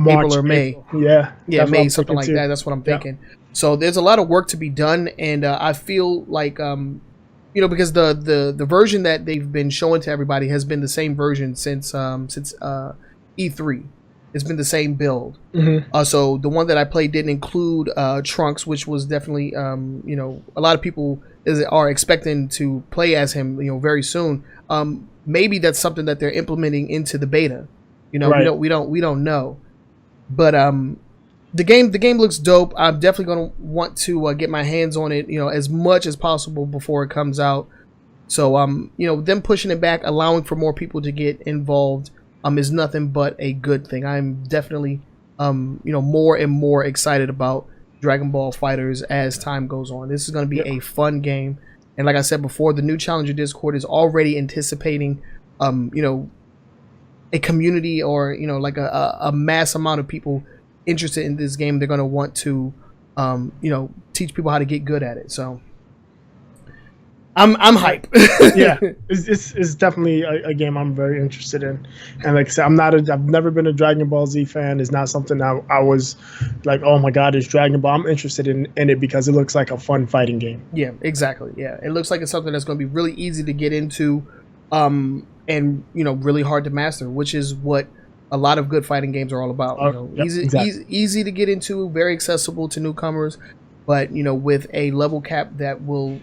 April or May. April. Yeah, May, something like that. That's what I'm thinking. So there's a lot of work to be done, and I feel like because the version that they've been showing to everybody has been the same version since E3. It's been the same build. So the one that I played didn't include Trunks, which was definitely a lot of people are expecting to play as him very soon. maybe that's something that they're implementing into the beta. You know, Right. we don't know. But the game looks dope. I'm definitely gonna want to get my hands on it, you know, as much as possible before it comes out. So you know, them pushing it back, allowing for more people to get involved, is nothing but a good thing. I'm definitely you know, more and more excited about Dragon Ball FighterZ as time goes on. This is going to be a fun game, and like I said before, the new Challenger Discord is already anticipating you know, a community, or you know, like a mass amount of people interested in this game. They're going to want to you know, teach people how to get good at it. So I'm hype. Yeah, it's definitely a game I'm very interested in, and like I said, I've never been a Dragon Ball Z fan. It's not something I was like, oh my god, it's Dragon Ball. I'm interested in it because it looks like a fun fighting game. Yeah, exactly. Yeah, it looks like it's something that's going to be really easy to get into, and you know, really hard to master, which is what a lot of good fighting games are all about. You know, easy to get into, very accessible to newcomers, but you know, with a level cap that will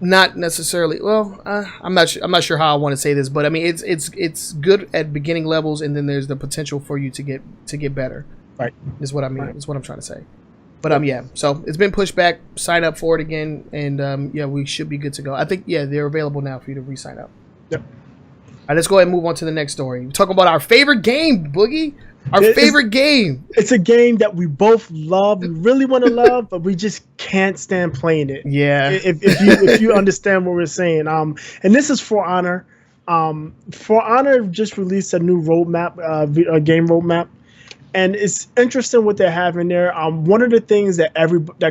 not necessarily, well, I'm not sure how I want to say this, but I mean, it's good at beginning levels, and then there's the potential for you to get better. Right, is what I mean. Right. Is what I'm trying to say. But yeah, so it's been pushed back. Sign up for it again, and yeah, we should be good to go. I think they're available now for you to re-sign up. Yep. All right, let's go ahead and move on to the next story. We're talking about our favorite game, Boogie. Our favorite game. It's a game that we both love. We really want to love, but we just can't stand playing it. Yeah. If you understand what we're saying. And this is For Honor. For Honor just released a new roadmap, a game roadmap, and it's interesting what they have in there. One of the things that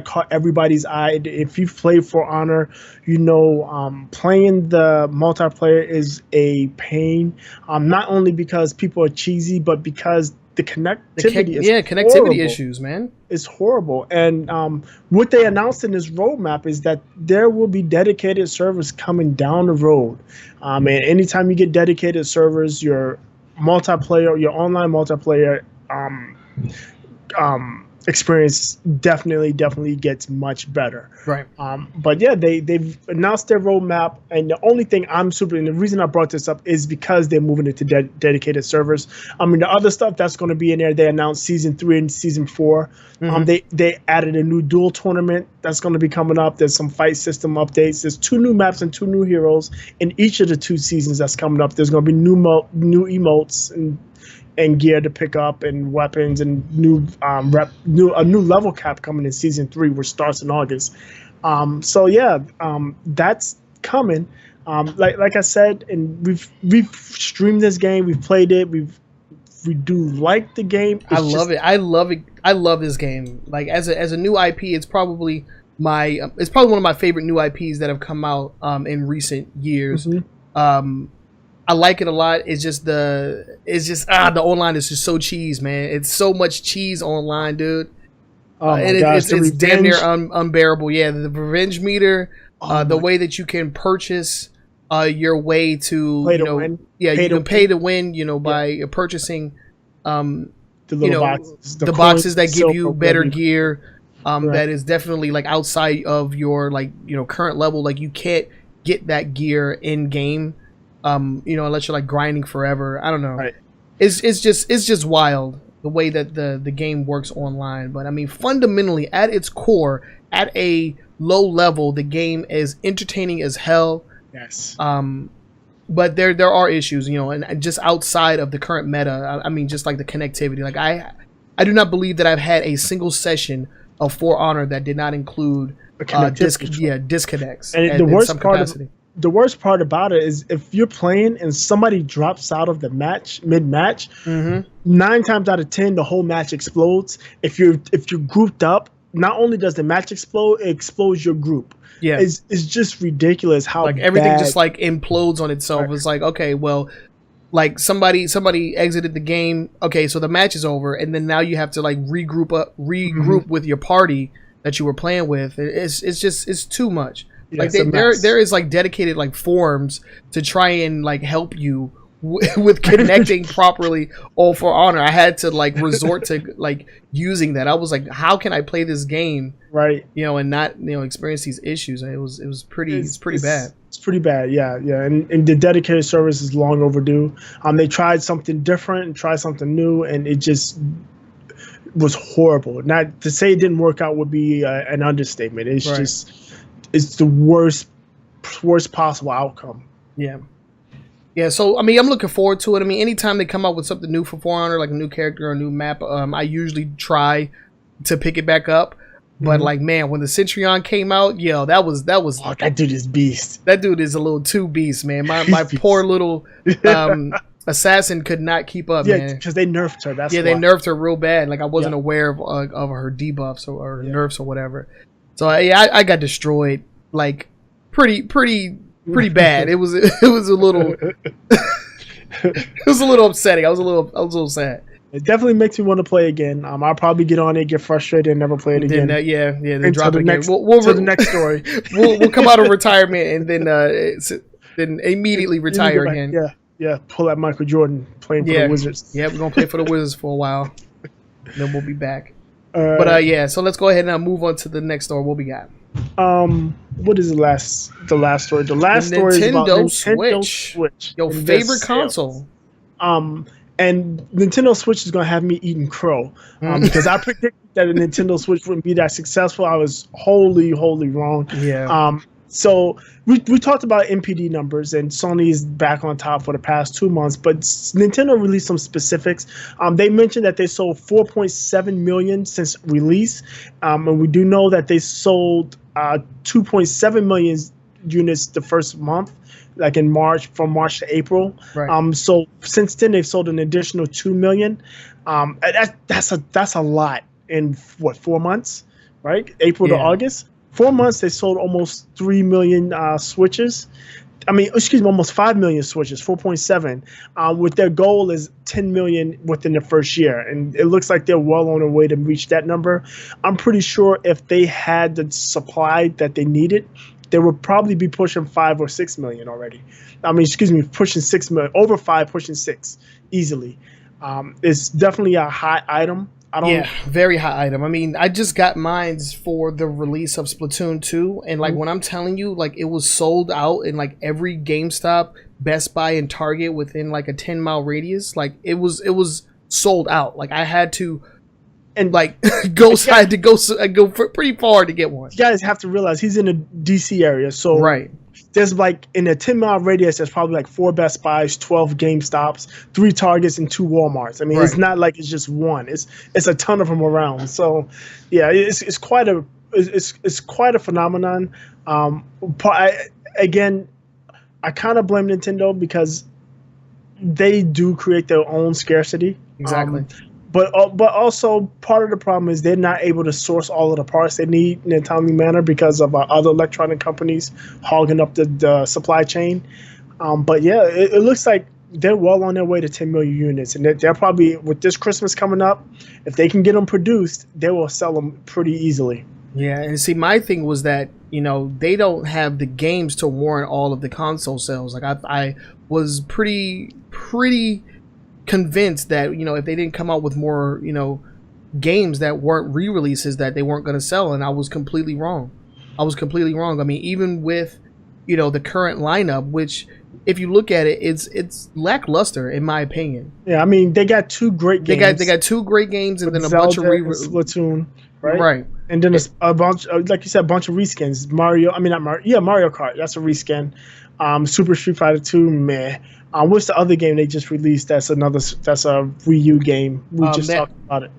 caught everybody's eye, if you've played For Honor, you know, playing the multiplayer is a pain. Not only because people are cheesy, but because the connectivity connectivity horrible. Issues, man. It's horrible. And what they announced in this roadmap is that there will be dedicated servers coming down the road. And anytime you get dedicated servers, your online multiplayer experience definitely gets much better. Right. But yeah, they've announced their roadmap, and the only thing and the reason I brought this up is because they're moving it to dedicated servers. I mean, the other stuff that's going to be in there, they announced season 3 and season 4. They added a new duel tournament that's going to be coming up. There's some fight system updates. There's 2 new maps and 2 new heroes in each of the 2 seasons that's coming up. There's going to be new emotes and gear to pick up, and weapons, and a new level cap coming in season 3, which starts in August. So yeah, that's coming. Like I said, and we've streamed this game, we've played it, we do like the game. I love it. I love this game. Like as a new IP, it's probably one of my favorite new IPs that have come out in recent years. I like it a lot. It's just the online is just so cheese, man. It's so much cheese online, dude. Oh my gosh, it's damn near unbearable. Yeah, the revenge meter, the way that you can purchase your way to win. Yeah, you can pay to win. You know, by purchasing the little boxes, the boxes that give you better gear. That is definitely like outside of your current level. Like you can't get that gear in game. Unless you're like grinding forever. I don't know. Right. It's just wild the way that the game works online. But I mean, fundamentally, at its core, at a low level, the game is entertaining as hell. Yes. But there are issues, and just outside of the current meta. I mean, just like the connectivity. Like I do not believe that I've had a single session of For Honor that did not include disconnects. And the worst part the worst part about it is if you're playing and somebody drops out of the match mid-match, 9 times out of 10 the whole match explodes. If you're grouped up, not only does the match explode, it explodes your group. Yeah, it's just ridiculous how like everything just like implodes on itself. Right. It's like, okay, well, like somebody exited the game. Okay, so the match is over, and then now you have to like regroup with your party that you were playing with. It's too much. Yeah, like there is like dedicated like forums to try and like help you with connecting properly. All For Honor, I had to like resort to like using that. I was like, how can I play this game right? And not experience these issues. And it was pretty bad. It's pretty bad, yeah, yeah. And the dedicated service is long overdue. They tried something different and tried something new, and it just was horrible. Not to say it didn't work out would be an understatement. It's Right. just, it's the worst possible outcome. Yeah. Yeah, so I mean, I'm looking forward to it. I mean, anytime they come out with something new for For Honor, like a new character or a new map, I usually try to pick it back up. But like, man, when the Centurion came out, yo, that was Oh, that dude is beast. that dude is a little too beast, man. My Beast. poor little assassin could not keep up, Yeah, man. because they nerfed her. That's Yeah, why. they nerfed her real bad. Like I wasn't Yeah. aware of her debuffs or nerfs or whatever. So yeah, I got destroyed like pretty bad. It was a little it was a little upsetting. I was a little sad. It definitely makes me want to play again. I'll probably get on it, get frustrated, and never play it again. Then then drop the it again. next, We'll to the next story. we'll come out of retirement and then immediately retire Back, again. Yeah. Pull out Michael Jordan playing for the Wizards. Yeah, we're gonna play for the Wizards for a while. Then we'll be back. But yeah, so let's go ahead and now move on to the next story. What we got? What is the last story? The last story is about Nintendo Switch. Your and favorite their console. And Nintendo Switch is gonna have me eating crow, because I predicted that a Nintendo Switch wouldn't be that successful. I was wholly wrong. Yeah. So we talked about NPD numbers, and Sony is back on top for the past 2 months, but Nintendo released some specifics. They mentioned that they sold 4.7 million since release, and we do know that they sold 2.7 million units the first month, like in March, from March to April. Right. So since then they've sold an additional 2 million. That's a lot in 4 months, right? April to August. 4 months they sold almost 3 million switches. I mean, excuse me, almost 5 million switches, 4.7. With their goal is 10 million within the first year, and it looks like they're well on their way to reach that number. I'm pretty sure if they had the supply that they needed, they would probably be pushing 5 or 6 million already. I mean, excuse me, pushing 6 million, over 5, pushing 6 easily. It's definitely a hot item. Very hot item. I mean, I just got mines for the release of Splatoon 2, and like when I'm telling you, like it was sold out in like every GameStop, Best Buy, and Target within like a 10-mile radius. Like it was sold out. Like I had to. And like I had to go pretty far to get one. You guys have to realize he's in the DC area, so right. There's like in a 10-mile radius, there's probably like 4 Best Buys, 12 GameStops, 3 Targets, and 2 Walmarts. I mean, It's not like it's just one. It's a ton of them around. So, yeah, it's quite a phenomenon. I kind of blame Nintendo because they do create their own scarcity. Exactly. But also part of the problem is they're not able to source all of the parts they need in a timely manner because of other electronic companies hogging up the supply chain. But yeah, it looks like they're well on their way to 10 million units, and they're probably, with this Christmas coming up, if they can get them produced, they will sell them pretty easily. Yeah, and see, my thing was that they don't have the games to warrant all of the console sales. Like I was pretty convinced that if they didn't come out with more games that weren't re-releases, that they weren't going to sell, and I was completely wrong. I mean, even with the current lineup, which if you look at it, it's lackluster in my opinion. Yeah, I mean, they got 2 great games. They got 2 great games, and then a Zelda bunch of Splatoon, right? Right. And then a bunch, like you said, a bunch of reskins. Mario Kart, that's a reskin. Super Street Fighter 2, meh. What's the other game they just released? That's a Wii U game. We just talked about it.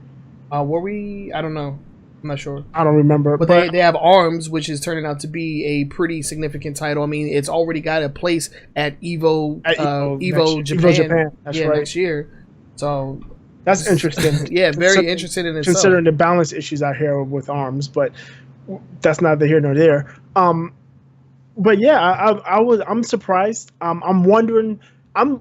Were we? I don't know. I'm not sure. I don't remember. But they have ARMS, which is turning out to be a pretty significant title. I mean, it's already got a place at Evo Japan. That's right. Next year. So that's interesting. Yeah, very interesting in itself. Considering the balance issues out here with ARMS, but that's neither here nor there. But yeah, I'm surprised. I'm wondering.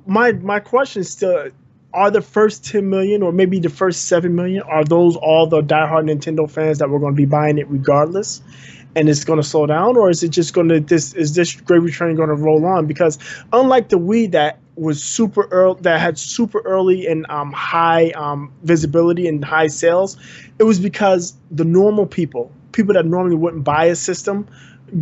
My question is still: are the first 10 million, or maybe the first 7 million, are those all the diehard Nintendo fans that were going to be buying it regardless, and it's going to slow down, or is it just going to is this gravy train going to roll on? Because unlike the Wii that was super early, that had super early and high visibility and high sales, it was because the normal people that normally wouldn't buy a system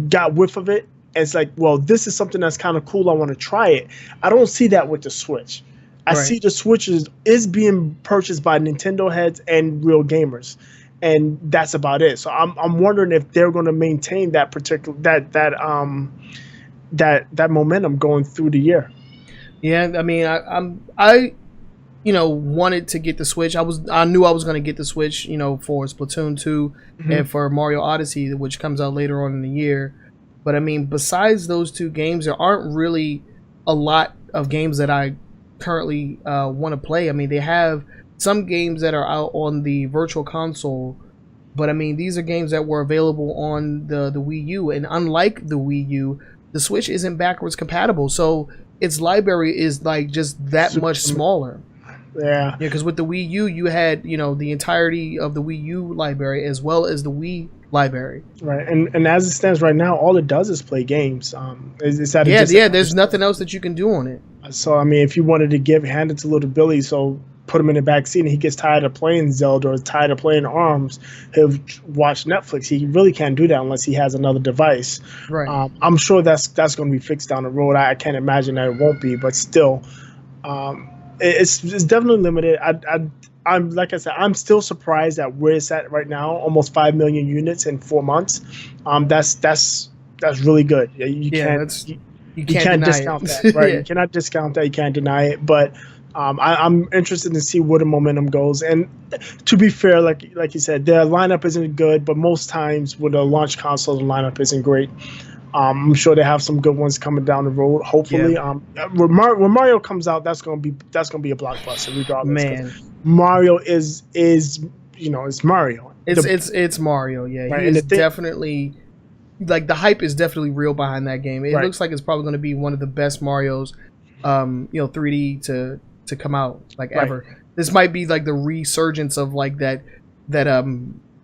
got whiff of it And it's like, well, this is something that's kind of cool. I want to try it. I don't see that with the Switch. I see the Switch is being purchased by Nintendo heads and real gamers, and that's about it. So I'm wondering if they're going to maintain that particular that momentum going through the year. Yeah, I mean, I wanted to get the Switch. I knew I was going to get the Switch, for Splatoon 2 and for Mario Odyssey, which comes out later on in the year. But I mean, besides those two games, there aren't really a lot of games that I currently want to play. I mean, they have some games that are out on the Virtual Console, but I mean, these are games that were available on the Wii U, and unlike the Wii U, the Switch isn't backwards compatible, so its library is like just that much smaller. Yeah, because with the Wii U, you had the entirety of the Wii U library as well as the Wii library. Right, and as it stands right now, all it does is play games. There's nothing else that you can do on it. So I mean, if you wanted to hand it to little Billy, so put him in the back seat, and he gets tired of playing Zelda or tired of playing ARMS, he'll watch Netflix. He really can't do that unless he has another device. Right. I'm sure that's going to be fixed down the road. I can't imagine that it won't be, but still, it's definitely limited. I'm like I said, I'm still surprised at where it's at right now. Almost 5 million units in 4 months. That's really good. You can't discount that, right? You cannot discount that. You can't deny it. But I'm interested to see where the momentum goes. And to be fair, like you said, their lineup isn't good. But most times with a launch console, the lineup isn't great. I'm sure they have some good ones coming down the road. Hopefully, when Mario comes out, that's gonna be a blockbuster regardless. Man, Mario is it's Mario. It's Mario. Yeah, right? He is definitely like the hype is definitely real behind that game. It looks like it's probably going to be one of the best Marios, 3D to come out ever. This might be like the resurgence of like that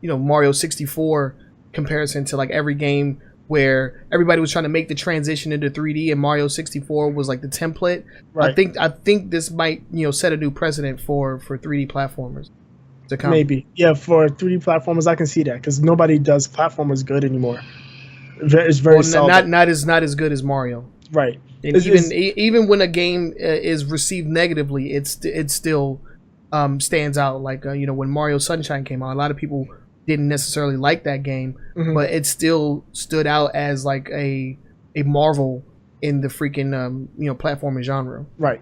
Mario 64 comparison to like every game where everybody was trying to make the transition into 3D and Mario 64 was like the template. Right. I think this might set a new precedent for 3D platformers to come. Maybe, yeah, for 3D platformers I can see that because nobody does platformers good anymore. It's very seldom. Not as good as Mario. Right. And even when a game is received negatively, it still stands out. Like when Mario Sunshine came out, a lot of people didn't necessarily like that game, but it still stood out as like a marvel in the freaking platforming genre. Right.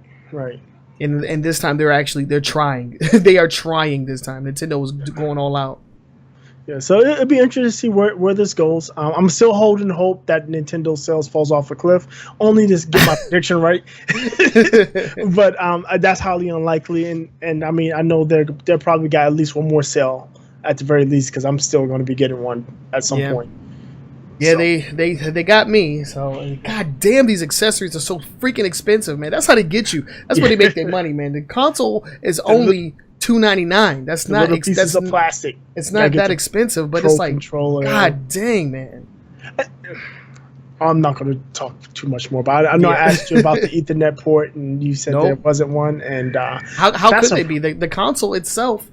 And this time they're trying. They are trying this time. Nintendo was going all out. Yeah, so it'd be interesting to see where this goes. I'm still holding hope that Nintendo sales falls off a cliff, only to get my prediction right. But that's highly unlikely. And I mean, I know they're probably got at least one more sale at the very least because I'm still going to be getting one at some point. Yeah, so. They got me. So god damn, these accessories are so freaking expensive, man. That's how they get you. That's where they make their money, man. The console is only $299. That's not pieces of plastic. It's not that expensive, but it's like god dang, man. I'm not going to talk too much more about it. I know I asked you about the Ethernet port, and you said there wasn't one. And how could they be? The console itself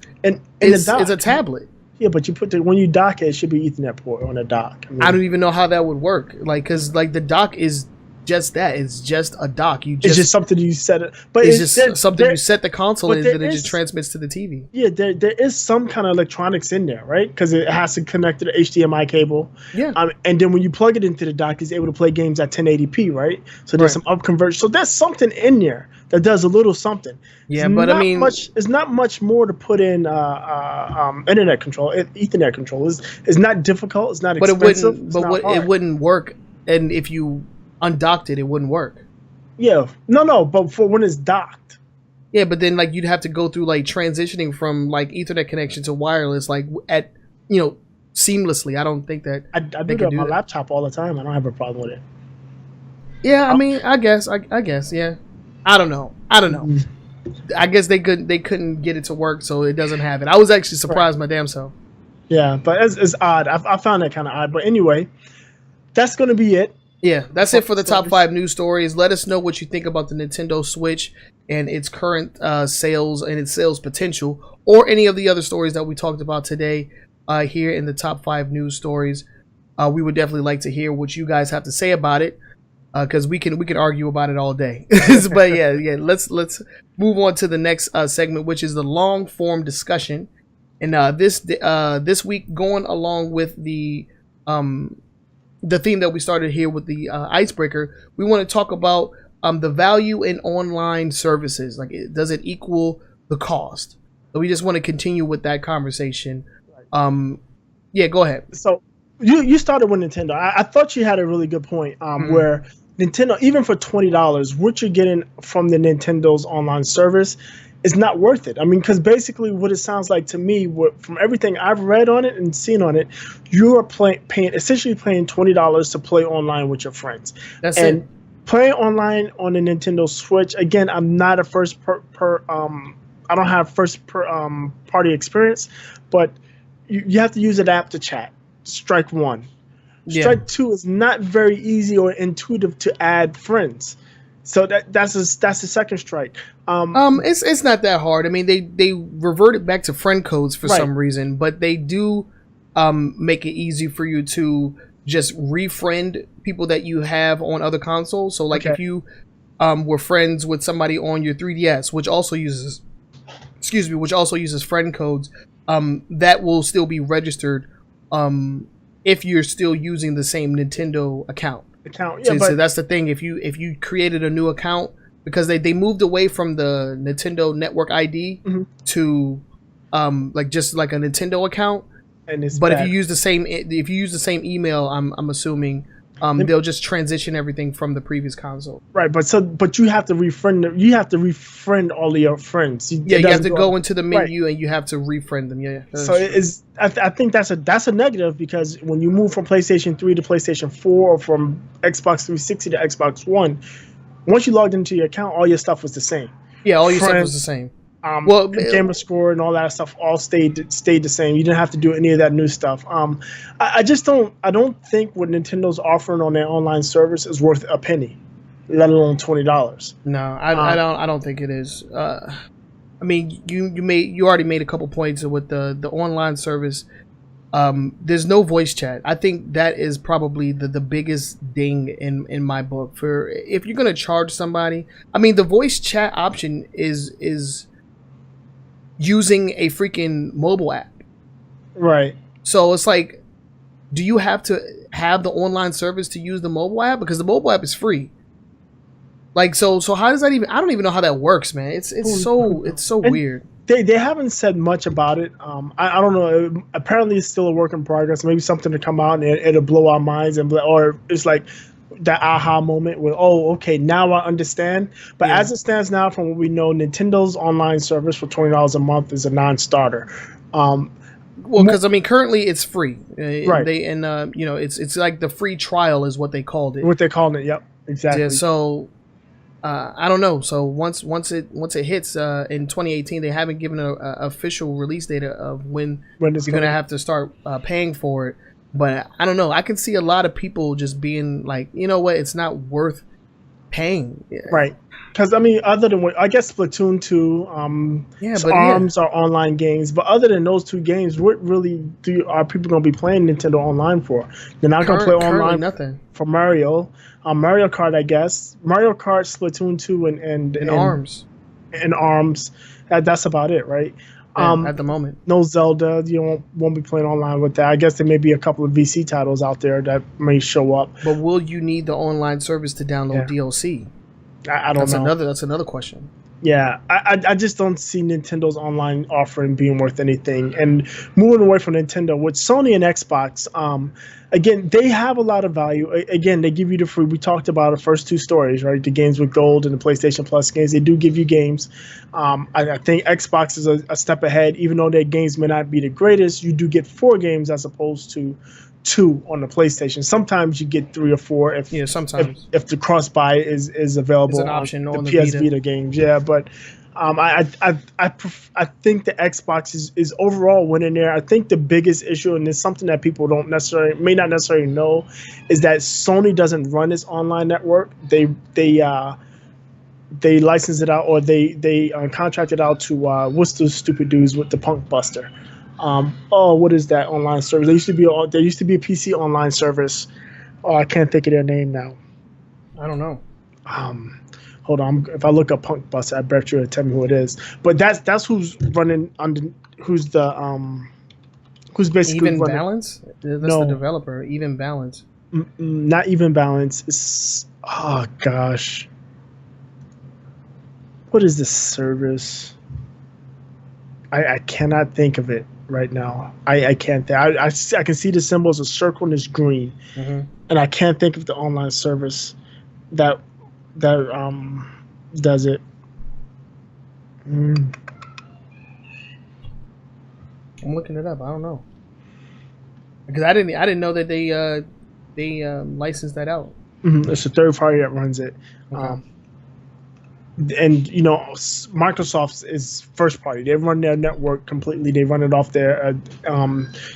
is a tablet. Yeah, but when you dock it, it should be Ethernet port on a dock. I don't even know how that would work. Because the dock is just that. It's just a dock. It's just something you set it. But it's just something you set the console in, and it just transmits to the TV. Yeah, there is some kind of electronics in there, right? Because it has to connect to the HDMI cable. Yeah. And then when you plug it into the dock, it's able to play games at 1080p, right? So there's some upconversion. So there's something in there that does a little something. Yeah, but I mean, it's not much more to put in internet control, Ethernet control. It's not difficult. It's not expensive. It wouldn't work, and if you undocked it wouldn't work. Yeah, no, but for when it's docked. Yeah, but then you'd have to go through transitioning from Ethernet connection to wireless seamlessly. I don't think that I do that on my laptop all the time. I don't have a problem with it. Yeah, I mean, I guess, yeah. I don't know. I guess they couldn't get it to work, so it doesn't have it. I was actually surprised my damn self. Yeah, but it's odd. I found that kind of odd. But anyway, that's going to be it. Yeah, that's it for the top 5 news stories. Let us know what you think about the Nintendo Switch and its current sales and its sales potential, or any of the other stories that we talked about today here in the top 5 news stories. we would definitely like to hear what you guys have to say about it, because we can argue about it all day. But yeah, let's move on to the next segment, which is the long form discussion. And this week, going along with the theme that we started here with the icebreaker, we want to talk about the value in online services. Like, does it equal the cost? So we just want to continue with that conversation. Yeah, go ahead. So you started with Nintendo. I thought you had a really good point where Nintendo, even for $20, what you're getting from the Nintendo's online service is not worth it. I mean, because basically what it sounds like to me, from everything I've read on it and seen on it, you are essentially paying $20 to play online with your friends. That's it. Playing online on the Nintendo Switch, again, I'm not a I don't have party experience, but you have to use an app to chat. Strike one. Strike two is not very easy or intuitive to add friends. So that's the second strike. It's not that hard. I mean, they reverted back to friend codes for some reason, but they do make it easy for you to just refriend people that you have on other consoles. So like if you were friends with somebody on your 3DS, which also uses friend codes, that will still be registered if you're still using the same Nintendo account. So that's the thing. If you created a new account, because they moved away from the Nintendo Network ID to just like a Nintendo account. But if you use the same email, I'm assuming they'll just transition everything from the previous console. Right, but you have to refriend them. You have to refriend all of your friends. You have to go into the menu and you have to refriend them. Yeah. So I think that's a negative, because when you move from PlayStation 3 to PlayStation 4 or from Xbox 360 to Xbox One, once you logged into your account, all your stuff was the same. Yeah, all your stuff was the same. Gamer score and all that stuff all stayed the same. You didn't have to do any of that new stuff. I don't think what Nintendo's offering on their online service is worth a penny, let alone $20. No, I don't think it is. I mean, you already made a couple points with the online service. There's no voice chat. I think that is probably the biggest ding in my book. For if you're gonna charge somebody, I mean, the voice chat option is using a freaking mobile app. Right. So it's like, do you have to have the online service to use the mobile app? Because the mobile app is free. Like, so how does that even? I don't even know how that works, man. It's so weird. They haven't said much about it. I don't know. Apparently, it's still a work in progress. Maybe something to come out and it'll blow our minds, or it's like that aha moment where, oh, okay, now I understand. But as it stands now, from what we know, Nintendo's online service for $20 a month is a non-starter. Well, because I mean, currently it's free, right? It's like the free trial is what they called it. What they called it, yep, exactly. Yeah, so I don't know. So once it hits in 2018, they haven't given an official release date of when you're gonna have to start paying for it. But I don't know. I can see a lot of people just being like, you know what, it's not worth paying. Yeah. Right. Because, I mean, other than, I guess Splatoon 2, ARMS are online games. But other than those two games, what really are people going to be playing Nintendo Online for? They're not going to play online for Mario. Mario Kart, I guess. Mario Kart, Splatoon 2, and ARMS. And ARMS. That's about it, right? At the moment, no Zelda. You won't be playing online with that. I guess there may be a couple of VC titles out there that may show up. But will you need the online service to download DLC? I don't know. That's another question. Yeah, I just don't see Nintendo's online offering being worth anything. And moving away from Nintendo, with Sony and Xbox, again, they have a lot of value. Again, they give you the free. We talked about the first two stories, right? The games with Gold and the PlayStation Plus games. They do give you games. I think Xbox is a step ahead. Even though their games may not be the greatest, you do get 4 games as opposed to 2 on the PlayStation. Sometimes you get 3 or 4 if sometimes if the cross buy is available. It's an option on the PS Vita games. Yeah, but I think the Xbox is overall winning there. I think the biggest issue, and it's something that people may not necessarily know, is that Sony doesn't run its online network. They license it out, or they contract it out to what's those stupid dudes with the Punk Buster. What is that online service? There used to be a PC online service. Oh, I can't think of their name now. I don't know. Hold on. If I look up Punk Bus, I bet you it'll tell me who it is. But that's who's running under. Who's basically Even running. Balance? That's No. the developer. Even Balance. Not Even Balance. It's, oh gosh. What is this service? I cannot think of it right now. I can't think. I can see the symbol as a circle and it's green, and I can't think of the online service that does it. I'm looking it up. I don't know because I didn't know that they licensed that out. It's a third party that runs it. Okay. And Microsoft's is first party. They run their network completely. They run it off their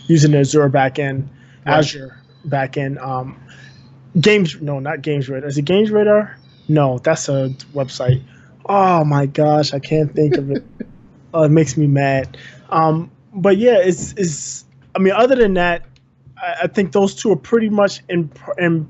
using their Azure backend, Azure backend. Not Games Radar. Is it Games Radar? No, that's a website. Oh my gosh, I can't think of it. It makes me mad. But yeah, it's. I mean, other than that, I think those two are pretty much in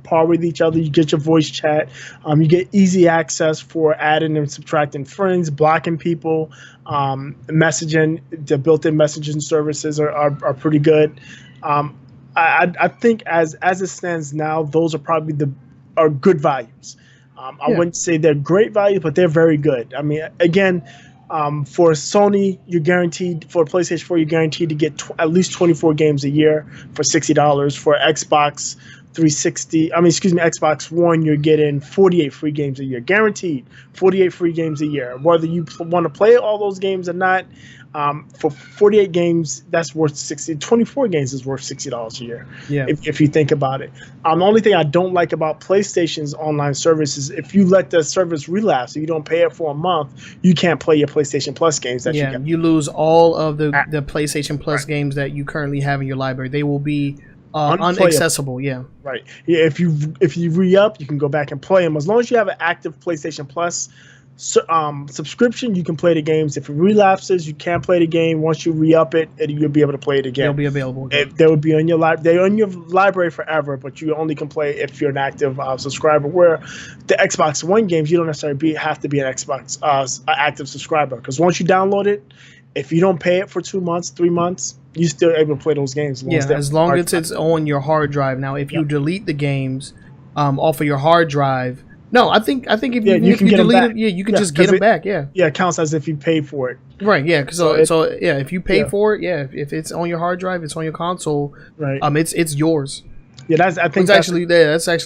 par with each other. You get your voice chat. You get easy access for adding and subtracting friends, blocking people, messaging. The built-in messaging services are pretty good. I think as it stands now, those are probably are good values. I wouldn't say they're great value, but they're very good. I mean, again. For Sony, you're guaranteed, for PlayStation 4, you're guaranteed to get at least 24 games a year for $60. For Xbox 360, Xbox One, you're getting 48 free games a year. Guaranteed 48 free games a year. Whether you want to play all those games or not, for 48 games, that's worth 60. 24 games is worth $60 a year. Yeah. If you think about it. The only thing I don't like about PlayStation's online service is if you let the service relapse, so you don't pay it for a month, you can't play your PlayStation Plus games that you get. You lose all of the PlayStation Plus games that you currently have in your library. They will be unaccessible. Yeah. Right. Yeah. If you re-up, you can go back and play them. As long as you have an active PlayStation Plus subscription, you can play the games. If it relapses, you can't play the game. Once you re-up it, you'll be able to play it again. They'll be available again. They would be on your they're on your library forever, but you only can play if you're an active subscriber. Where the Xbox One games, you don't necessarily have to be an Xbox active subscriber, because once you download it, if you don't pay it for 2 months, 3 months, you're still able to play those games. As long as it's on your hard drive. Now, if you delete the games off of your hard drive. No, I think if you can delete it, you can just get them back. Yeah, it counts as if you paid for it. Right. Yeah. So if you pay for it, if it's on your hard drive, it's on your console. Right. It's yours. Yeah, that's actually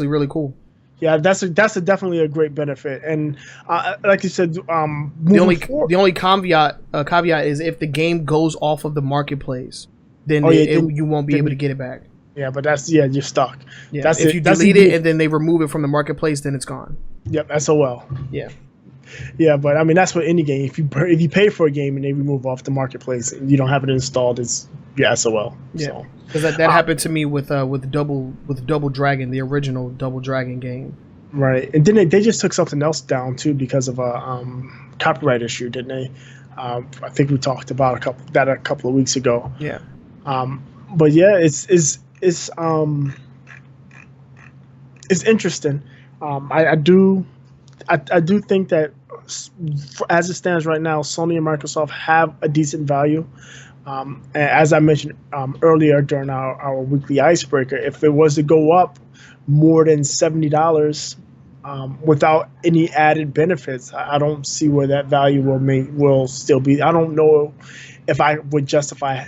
really cool. Yeah, that's definitely a great benefit. And like you said, the only caveat is if the game goes off of the marketplace, then you won't be able to get it back. Yeah, but you're stuck. Yeah, if you delete it and then they remove it from the marketplace, then it's gone. Yep, SOL. Yeah. Yeah, but I mean that's what any game. If you pay for a game and they remove off the marketplace and you don't have it installed, it's SOL. Yeah, because that happened to me with Double Dragon, the original Double Dragon game. Right, and then they just took something else down too because of a copyright issue, didn't they? I think we talked about a couple of weeks ago. Yeah. But yeah, it's interesting. I do think that as it stands right now, Sony and Microsoft have a decent value. And as I mentioned earlier during our weekly icebreaker, if it was to go up more than $70 without any added benefits, I don't see where that value will still be. I don't know if I would justify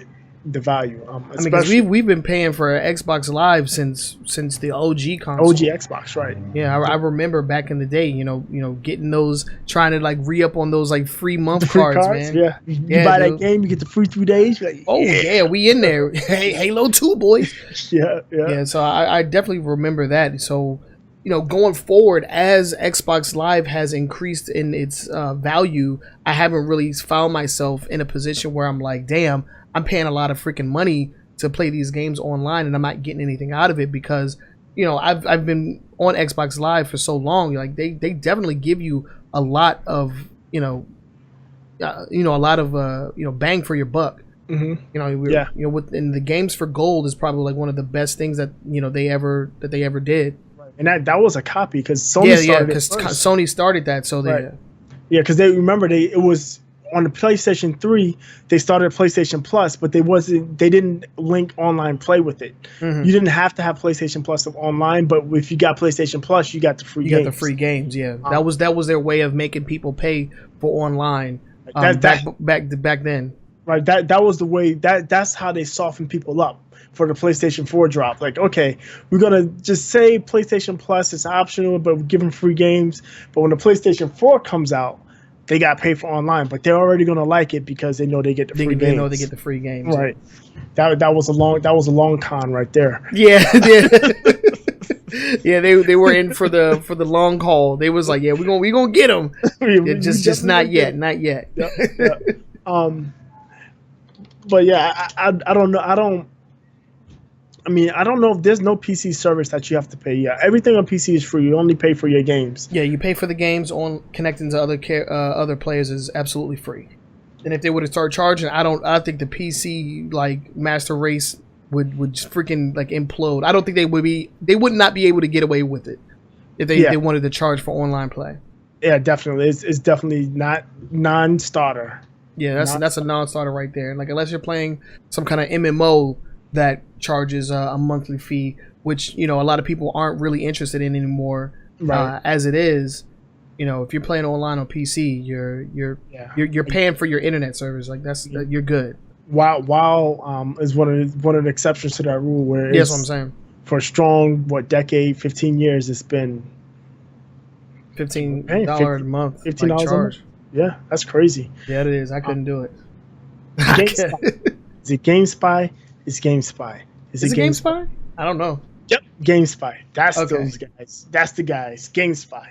the value. Because we've been paying for Xbox Live since the OG console. OG Xbox, right? Yeah, I remember back in the day, getting those, trying to like re-up on those like free month cards, man. Yeah, you buy that game, you get the free 3 days. Like, we in there. Hey, Halo 2, boys. Yeah. So I definitely remember that. So going forward, as Xbox Live has increased in its value, I haven't really found myself in a position where I'm like, damn, I'm paying a lot of freaking money to play these games online and I'm not getting anything out of it, because I've been on Xbox Live for so long. Like they definitely give you a lot of bang for your buck. Mm-hmm. You know, and the games for gold is probably like one of the best things that they ever did. Right. And that was a copy because Sony started because Sony started that, so right. Because they remember it was on the PlayStation 3. They started PlayStation Plus, but they didn't link online play with it. Mm-hmm. You didn't have to have PlayStation Plus online, but if you got PlayStation Plus, you got the free games. You got the free games, yeah. That was their way of making people pay for online back then. Right, that was the way that's how they softened people up for the PlayStation 4 drop. Like, okay, we're gonna just say PlayStation Plus is optional, but we give them free games. But when the PlayStation 4 comes out, they got paid for online, but they're already gonna like it because they know they get the free games. They know they get the free games. Right. That was a long con right there. Yeah. Yeah, they were in for the long haul. They was like, yeah, we gonna get them. just not yet. Yep. But yeah, I don't know. I don't know if there's no PC service that you have to pay. Yeah, everything on PC is free. You only pay for your games. Yeah, you pay for the games on connecting to other players is absolutely free. And if they were to start charging, I think the PC like master race would freaking like implode. I don't think they would not be able to get away with it if they wanted to charge for online play. Yeah, definitely. It's definitely not non-starter. Yeah, that's a non-starter right there. Like unless you're playing some kind of MMO that charges a monthly fee, which a lot of people aren't really interested in anymore. Right. As it is, if you're playing online on PC, you're paying for your internet service. Like you're good. WoW is one of the exceptions to that rule. Where that's what I'm saying. For a strong decade, 15 years, it's been $15 a month. $15 a month. Yeah, that's crazy. Yeah, it is. I couldn't do it. Is it GameSpy? It's GameSpy. Is it GameSpy? I don't know. Yep, GameSpy. That's those guys. That's the guys. GameSpy.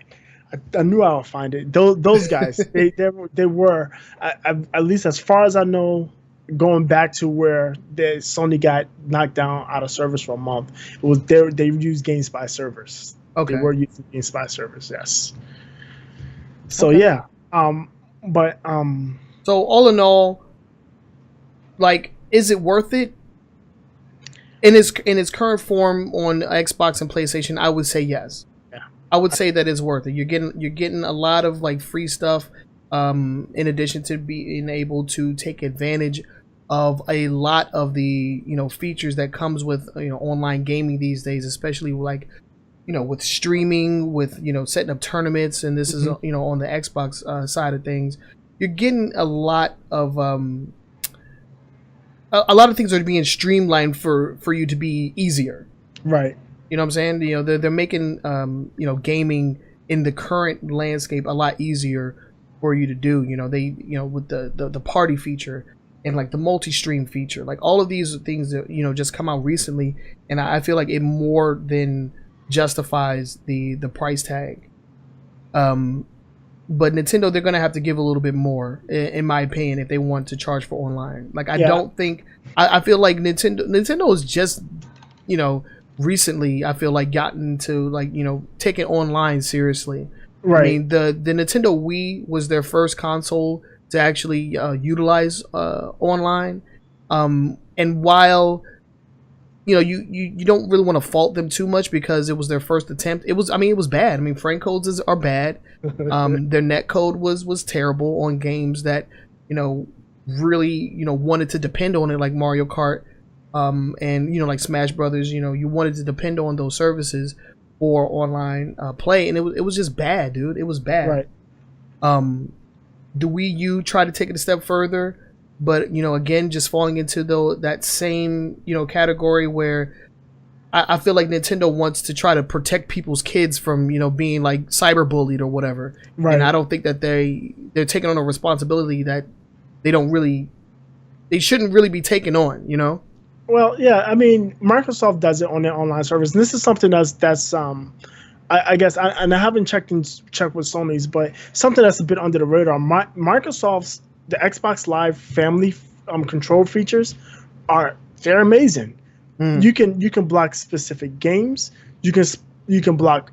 I knew I would find it. Those guys. they were at least as far as I know, going back to where Sony got knocked down out of service for a month. It was they used GameSpy servers. Okay. They were using GameSpy servers. Yes. So yeah. So all in all, like, is it worth it? In its current form on Xbox and PlayStation, I would say yes. Yeah. I would say that it's worth it. You're getting a lot of like free stuff, in addition to being able to take advantage of a lot of the features that comes with online gaming these days, especially like with streaming, with setting up tournaments, and this is on the Xbox side of things. You're getting a lot of things are being streamlined for you to be easier. Right. You know what I'm saying? They're making gaming in the current landscape a lot easier for you to do. They with the party feature and like the multi-stream feature, like all of these things that just come out recently, and I feel like it more than justifies the price tag. But Nintendo, they're gonna have to give a little bit more, in my opinion, if they want to charge for online. Like I don't think I feel like Nintendo is just recently I feel like gotten to like taking online seriously. Right. I mean the Nintendo Wii was their first console to actually utilize online, and while you don't really want to fault them too much because it was their first attempt. It was bad. I mean, frame codes are bad. Their net code was terrible on games that really wanted to depend on it, like Mario Kart, and like Smash Brothers. You wanted to depend on those services for online play, and it was just bad, dude. It was bad. Right. The Wii U tried to take it a step further. But again, just falling into that same category where I feel like Nintendo wants to try to protect people's kids from being like cyberbullied or whatever. Right. And I don't think that they're taking on a responsibility that they shouldn't really be taking on. Well, yeah, I mean, Microsoft does it on their online service, and this is something that's I guess I haven't checked with Sony's, but something that's a bit under the radar. Microsoft's the Xbox Live family control features they're amazing. You can block specific games. You can block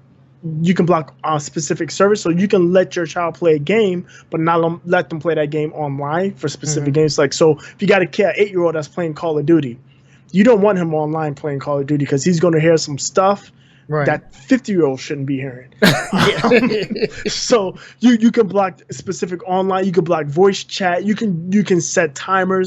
you can block specific service, so you can let your child play a game, but not let them play that game online for specific games. Like, so if you got a kid, 8-year-old that's playing Call of Duty, you don't want him online playing Call of Duty because he's going to hear some stuff that 50-year-old shouldn't be hearing. So you can block specific online. You can block voice chat. You can set timer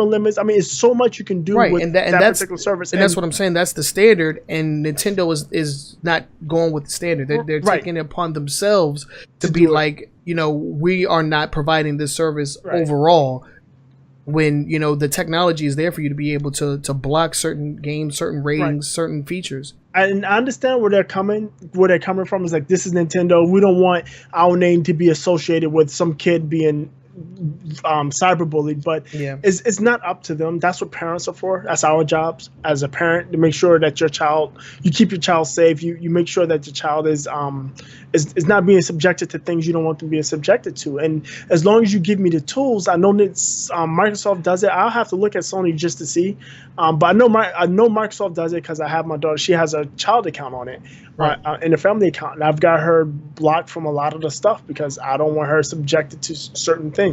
limits. I mean, it's so much you can do with that particular service. And that's what I'm saying. That's the standard, and Nintendo is not going with the standard. They're taking it upon themselves to be like, we are not providing this service overall. When the technology is there for you to be able to block certain games, certain ratings, certain features. And I understand where they're coming from. Is like, this is Nintendo. We don't want our name to be associated with some kid being cyberbullied, but it's not up to them. That's what parents are for. That's our jobs as a parent, to make sure that you keep your child safe. You make sure that your child is not being subjected to things you don't want them being subjected to. And as long as you give me the tools, I know that Microsoft does it. I'll have to look at Sony just to see, but I know Microsoft does it because I have my daughter. She has a child account on it, and a family account, and I've got her blocked from a lot of the stuff because I don't want her subjected to certain things.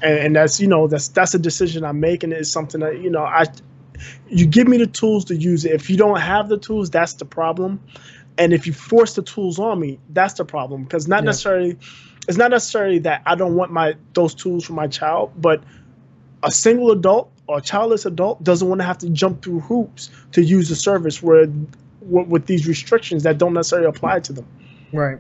And that's that's a decision I make, and it's something that you give me the tools to use it. If you don't have the tools, that's the problem. And if you force the tools on me, that's the problem. Because it's not necessarily that I don't want those tools for my child, but a single adult or a childless adult doesn't want to have to jump through hoops to use the service with these restrictions that don't necessarily apply to them. Right.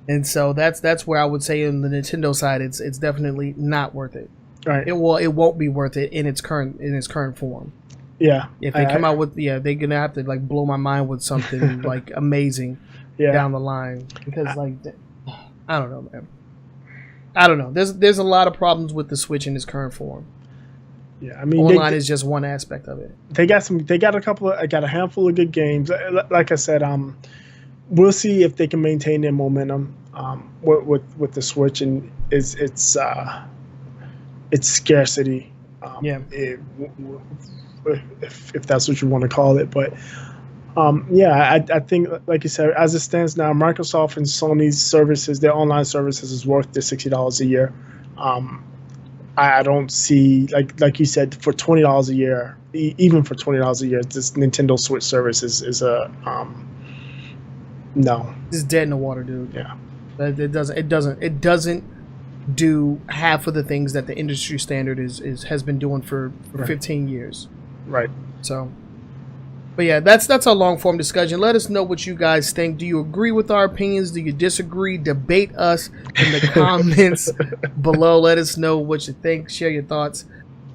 And so that's where I would say on the Nintendo side, it's definitely not worth it. Right. It won't be worth it in its current form. Yeah. If they come out with they're gonna have to like blow my mind with something like amazing down the line, because I don't know, man. I don't know. There's a lot of problems with the Switch in its current form. Yeah, I mean, online is just one aspect of it. They got a handful of good games. Like I said, we'll see if they can maintain their momentum with the Switch and its scarcity. If that's what you want to call it, but I think, like you said, as it stands now, Microsoft and Sony's services, their online services, is worth the $60 a year. I don't see, like you said, for $20 a year, even for $20 a year, this Nintendo Switch service is a no. It's dead in the water, dude. Yeah, it doesn't do half of the things that the industry standard has been doing for 15 years. Right. So, but yeah, that's our long form discussion. Let us know what you guys think. Do you agree with our opinions? Do you disagree? Debate us in the comments below. Let us know what you think. Share your thoughts.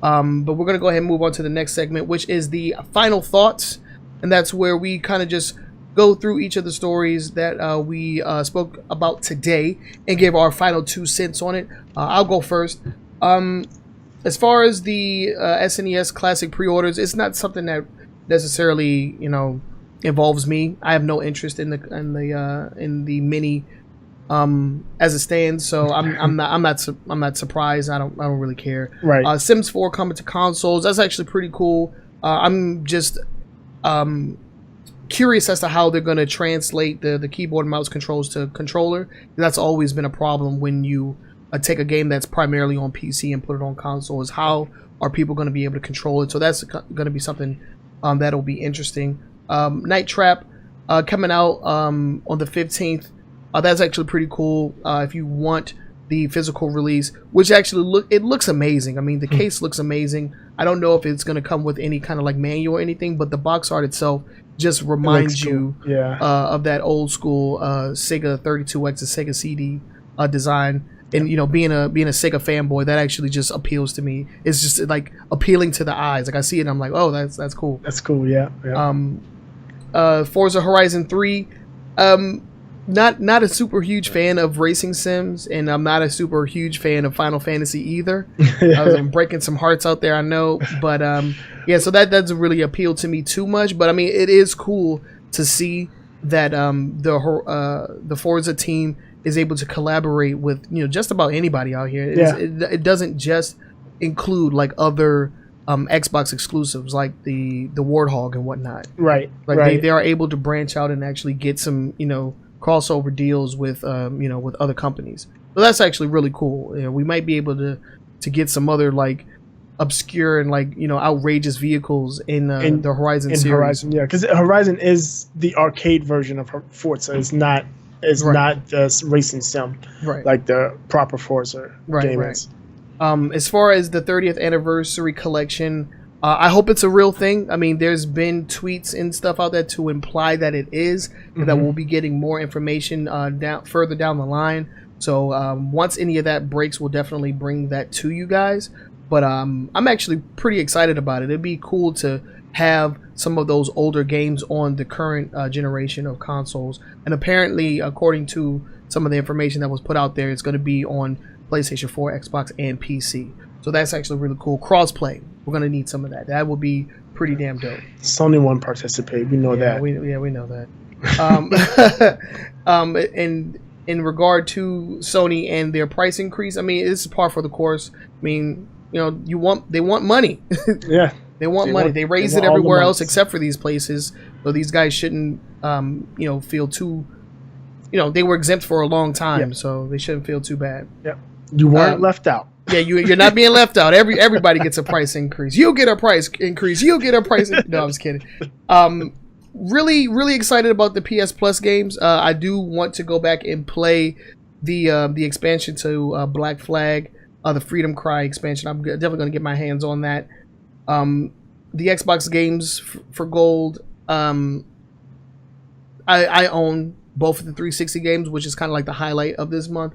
But we're gonna go ahead and move on to the next segment, which is the final thoughts, and that's where we kind of just go through each of the stories that we spoke about today and give our final 2 cents on it. I'll go first. As far as the SNES Classic pre-orders, it's not something that necessarily involves me. I have no interest in the mini as it stands, so I'm not surprised. I don't really care. Right. Sims 4 coming to consoles. That's actually pretty cool. I'm just curious as to how they're going to translate the keyboard and mouse controls to controller. That's always been a problem when you take a game that's primarily on PC and put it on console, is how are people going to be able to control it. So that's going to be something that'll be interesting. Night Trap coming out on the 15th. That's actually pretty cool if you want the physical release, which actually looks amazing. I mean, the case looks amazing. I don't know if it's going to come with any kind of like manual or anything, but the box art itself just reminds you of that old school Sega 32X, the Sega CD design. And being a Sega fanboy, that actually just appeals to me. It's just like appealing to the eyes. Like I see it, and I'm like, oh, that's cool. That's cool, yeah. Forza Horizon 3. Not a super huge fan of racing sims, and I'm not a super huge fan of Final Fantasy either. I'm breaking some hearts out there, I know, but so that doesn't really appeal to me too much. But I mean, it is cool to see that the Forza team is able to collaborate with just about anybody out here. It doesn't just include like other Xbox exclusives like the Warthog and whatnot. Right. Like right. they are able to branch out and actually get some, crossover deals with with other companies. So that's actually really cool. We might be able to get some other like obscure and like outrageous vehicles in the Horizon series. Horizon, yeah, because Horizon is the arcade version of Forza. It's not the racing sim, right, like the proper Forza game is. As far as the 30th anniversary collection, I hope it's a real thing. I mean, there's been tweets and stuff out there to imply that it is, that we'll be getting more information further down the line. So once any of that breaks, we'll definitely bring that to you guys. But I'm actually pretty excited about it. It'd be cool to have some of those older games on the current generation of consoles. And apparently, according to some of the information that was put out there, it's going to be on PlayStation 4, Xbox, and PC. So that's actually really cool. Crossplay. We're going to need some of that. That would be pretty damn dope. Sony won't participate. We know that. We know that. And in regard to Sony and their price increase, I mean, this is par for the course. I mean, they want money. Yeah. They want money. They raise it everywhere else except for these places. So these guys shouldn't, feel too, they were exempt for a long time, so they shouldn't feel too bad. Yeah. You weren't left out. Yeah, you're not being left out. Everybody gets a price increase. You'll get a price increase. You'll get a price. No, I'm just kidding. Really, really excited about the PS Plus games. I do want to go back and play the expansion to Black Flag, the Freedom Cry expansion. I'm definitely going to get my hands on that. The Xbox games for gold. I own both of the 360 games, which is kind of like the highlight of this month.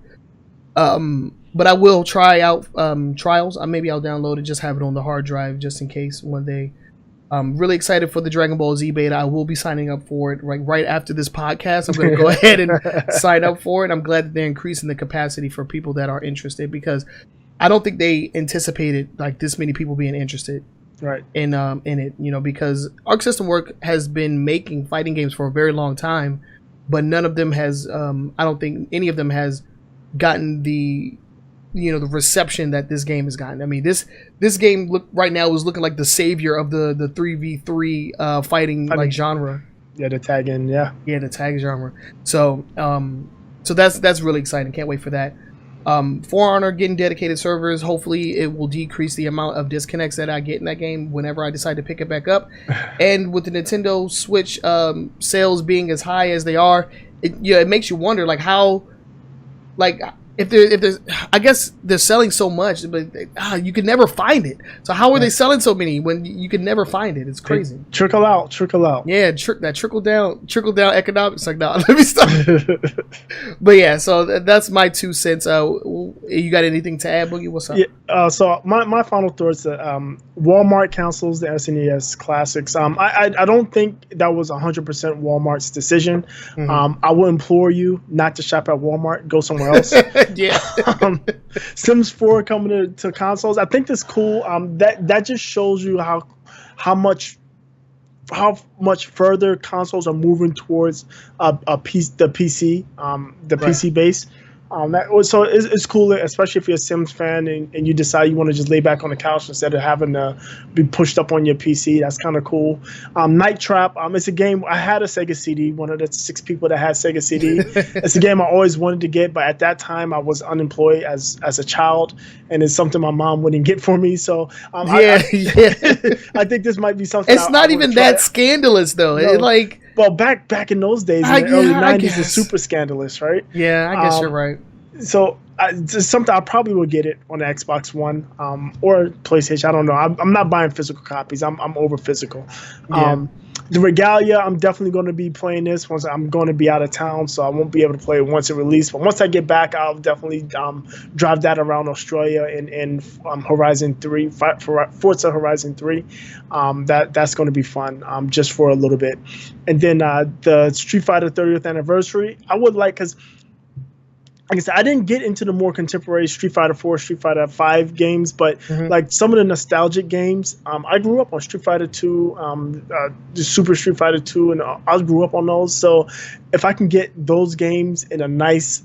But I will try out Trials. Maybe I'll download it, just have it on the hard drive just in case one day. I'm really excited for the Dragon Ball Z beta. I will be signing up for it right after this podcast. I'm going to go ahead and sign up for it. I'm glad that they're increasing the capacity for people that are interested, because I don't think they anticipated like this many people being interested in it. Because Arc System Works has been making fighting games for a very long time, but none of them has. I don't think any of them has gotten the the reception that this game has gotten. I mean, this game right now is looking like the savior of the 3v3 fighting like genre. Yeah, the tag in, the tag genre. So that's really exciting. Can't wait for that. For Honor getting dedicated servers. Hopefully it will decrease the amount of disconnects that I get in that game whenever I decide to pick it back up. And with the Nintendo Switch sales being as high as they are, it makes you wonder like how, like, if there's, I guess they're selling so much, but you could never find it. So how are they selling so many when you could never find it? It's crazy. Trickle out. Yeah, that trickle down economics. Like, no, let me stop. But yeah, so that's my 2 cents. You got anything to add, Boogie? What's up? Yeah. So my final thoughts that Wal-Mart cancels the SNES classics. I don't think that was 100% Wal-Mart's decision. I will implore you not to shop at Walmart. Go somewhere else. Yeah. Sims 4 coming to consoles. I think that's cool. That just shows you how much further consoles are moving towards the PC, PC base. So it's cool, especially if you're a Sims fan and you decide you want to just lay back on the couch instead of having to be pushed up on your PC. That's kind of cool. Night Trap, it's a game. I had a Sega CD, one of the 6 people that had Sega CD. It's a game I always wanted to get, but at that time I was unemployed as a child, and it's something my mom wouldn't get for me. So I think this might be something. It's not even that scandalous though. No. Well, back in those days, in the early 90s, it's super scandalous, right? Yeah, I guess you're right. So it's something I probably will get it on the Xbox One or PlayStation. I don't know. I'm not buying physical copies. I'm over physical. Yeah. The Regalia, I'm definitely going to be playing this once I'm going to be out of town, so I won't be able to play it once it releases. But once I get back, I'll definitely drive that around Australia in Horizon 3, Forza Horizon 3. That's going to be fun just for a little bit. And then the Street Fighter 30th anniversary, I would like, because like I said, I didn't get into the more contemporary Street Fighter 4, Street Fighter 5 games, but like some of the nostalgic games, I grew up on Street Fighter 2, the Super Street Fighter 2, and I grew up on those. So if I can get those games in a nice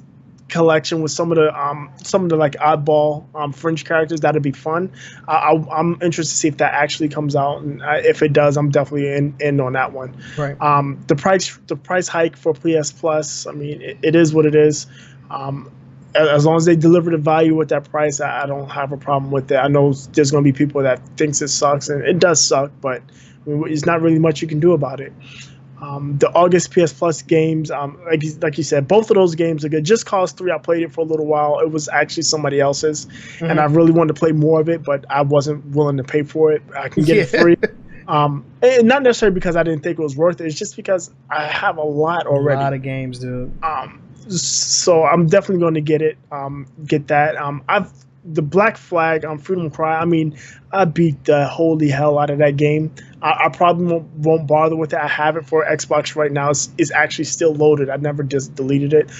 collection with some of the like oddball fringe characters. That'd be fun. I'm interested to see if that actually comes out, and if it does, I'm definitely in on that one. Right. The price hike for PS Plus. I mean, it is what it is. As long as they deliver the value with that price, I don't have a problem with that. I know there's going to be people that thinks it sucks, and it does suck, but it's not really much you can do about it. The August PS Plus games, like you said, both of those games are good. Just Cause 3, I played it for a little while. It was actually somebody else's, and I really wanted to play more of it, but I wasn't willing to pay for it. I can get it free. And not necessarily because I didn't think it was worth it. It's just because I have a lot already. A lot of games, dude. So I'm definitely going to get it. Get that. The Black Flag on Freedom Cry. I mean, I beat the holy hell out of that game. I probably won't bother with it. I have it for Xbox right now. It's actually still loaded. I never just deleted it.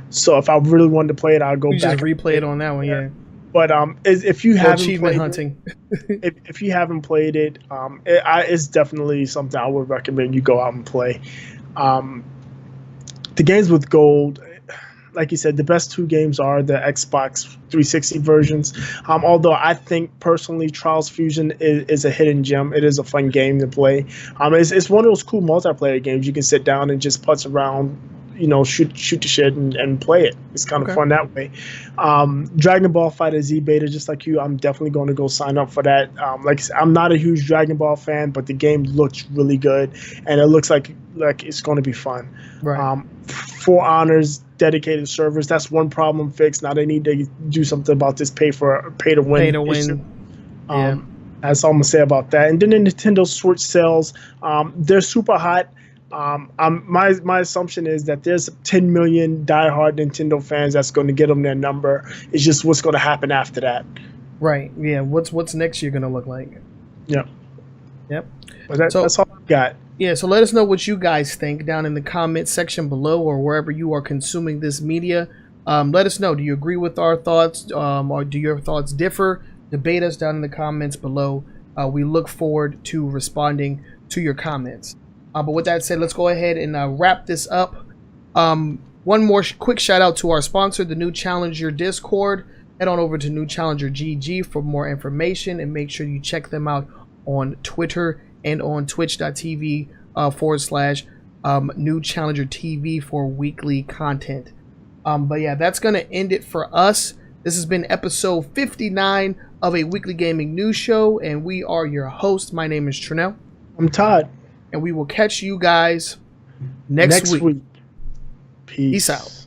So if I really wanted to play it, I'll go back. Just replay it on that one, yeah. But if you haven't achievement played hunting, if you haven't played it, it's definitely something I would recommend you go out and play. The games with gold, like you said, the best two games are the Xbox 360 versions. Although I think personally, Trials Fusion is a hidden gem. It is a fun game to play. It's one of those cool multiplayer games you can sit down and just putz around, shoot the shit and play it. It's kind of fun that way. Dragon Ball FighterZ beta, just like you, I'm definitely going to go sign up for that. I'm not a huge Dragon Ball fan, but the game looks really good, and it looks like it's going to be fun. Right. For Honor's dedicated servers, that's one problem fixed. Now they need to do something about this pay to win issue. Yeah. That's all I'm gonna say about that. And then the Nintendo Switch sales, they're super hot. My assumption is that there's 10 million diehard Nintendo fans that's going to get them their number. It's just what's going to happen after that. Right. Yeah. What's next year going to look like? Yep. But that's all I got. Yeah. So let us know what you guys think down in the comment section below, or wherever you are consuming this media. Let us know. Do you agree with our thoughts, or do your thoughts differ? Debate us down in the comments below. We look forward to responding to your comments. But with that said, let's go ahead and wrap this up. One more quick shout out to our sponsor, the New Challenger Discord. Head on over to New Challenger GG for more information, and make sure you check them out on Twitter and on twitch.tv / New Challenger TV for weekly content. But yeah, that's going to end it for us. This has been episode 59 of a weekly gaming news show, and we are your hosts. My name is Trenell. I'm Todd. And we will catch you guys next week. Peace out.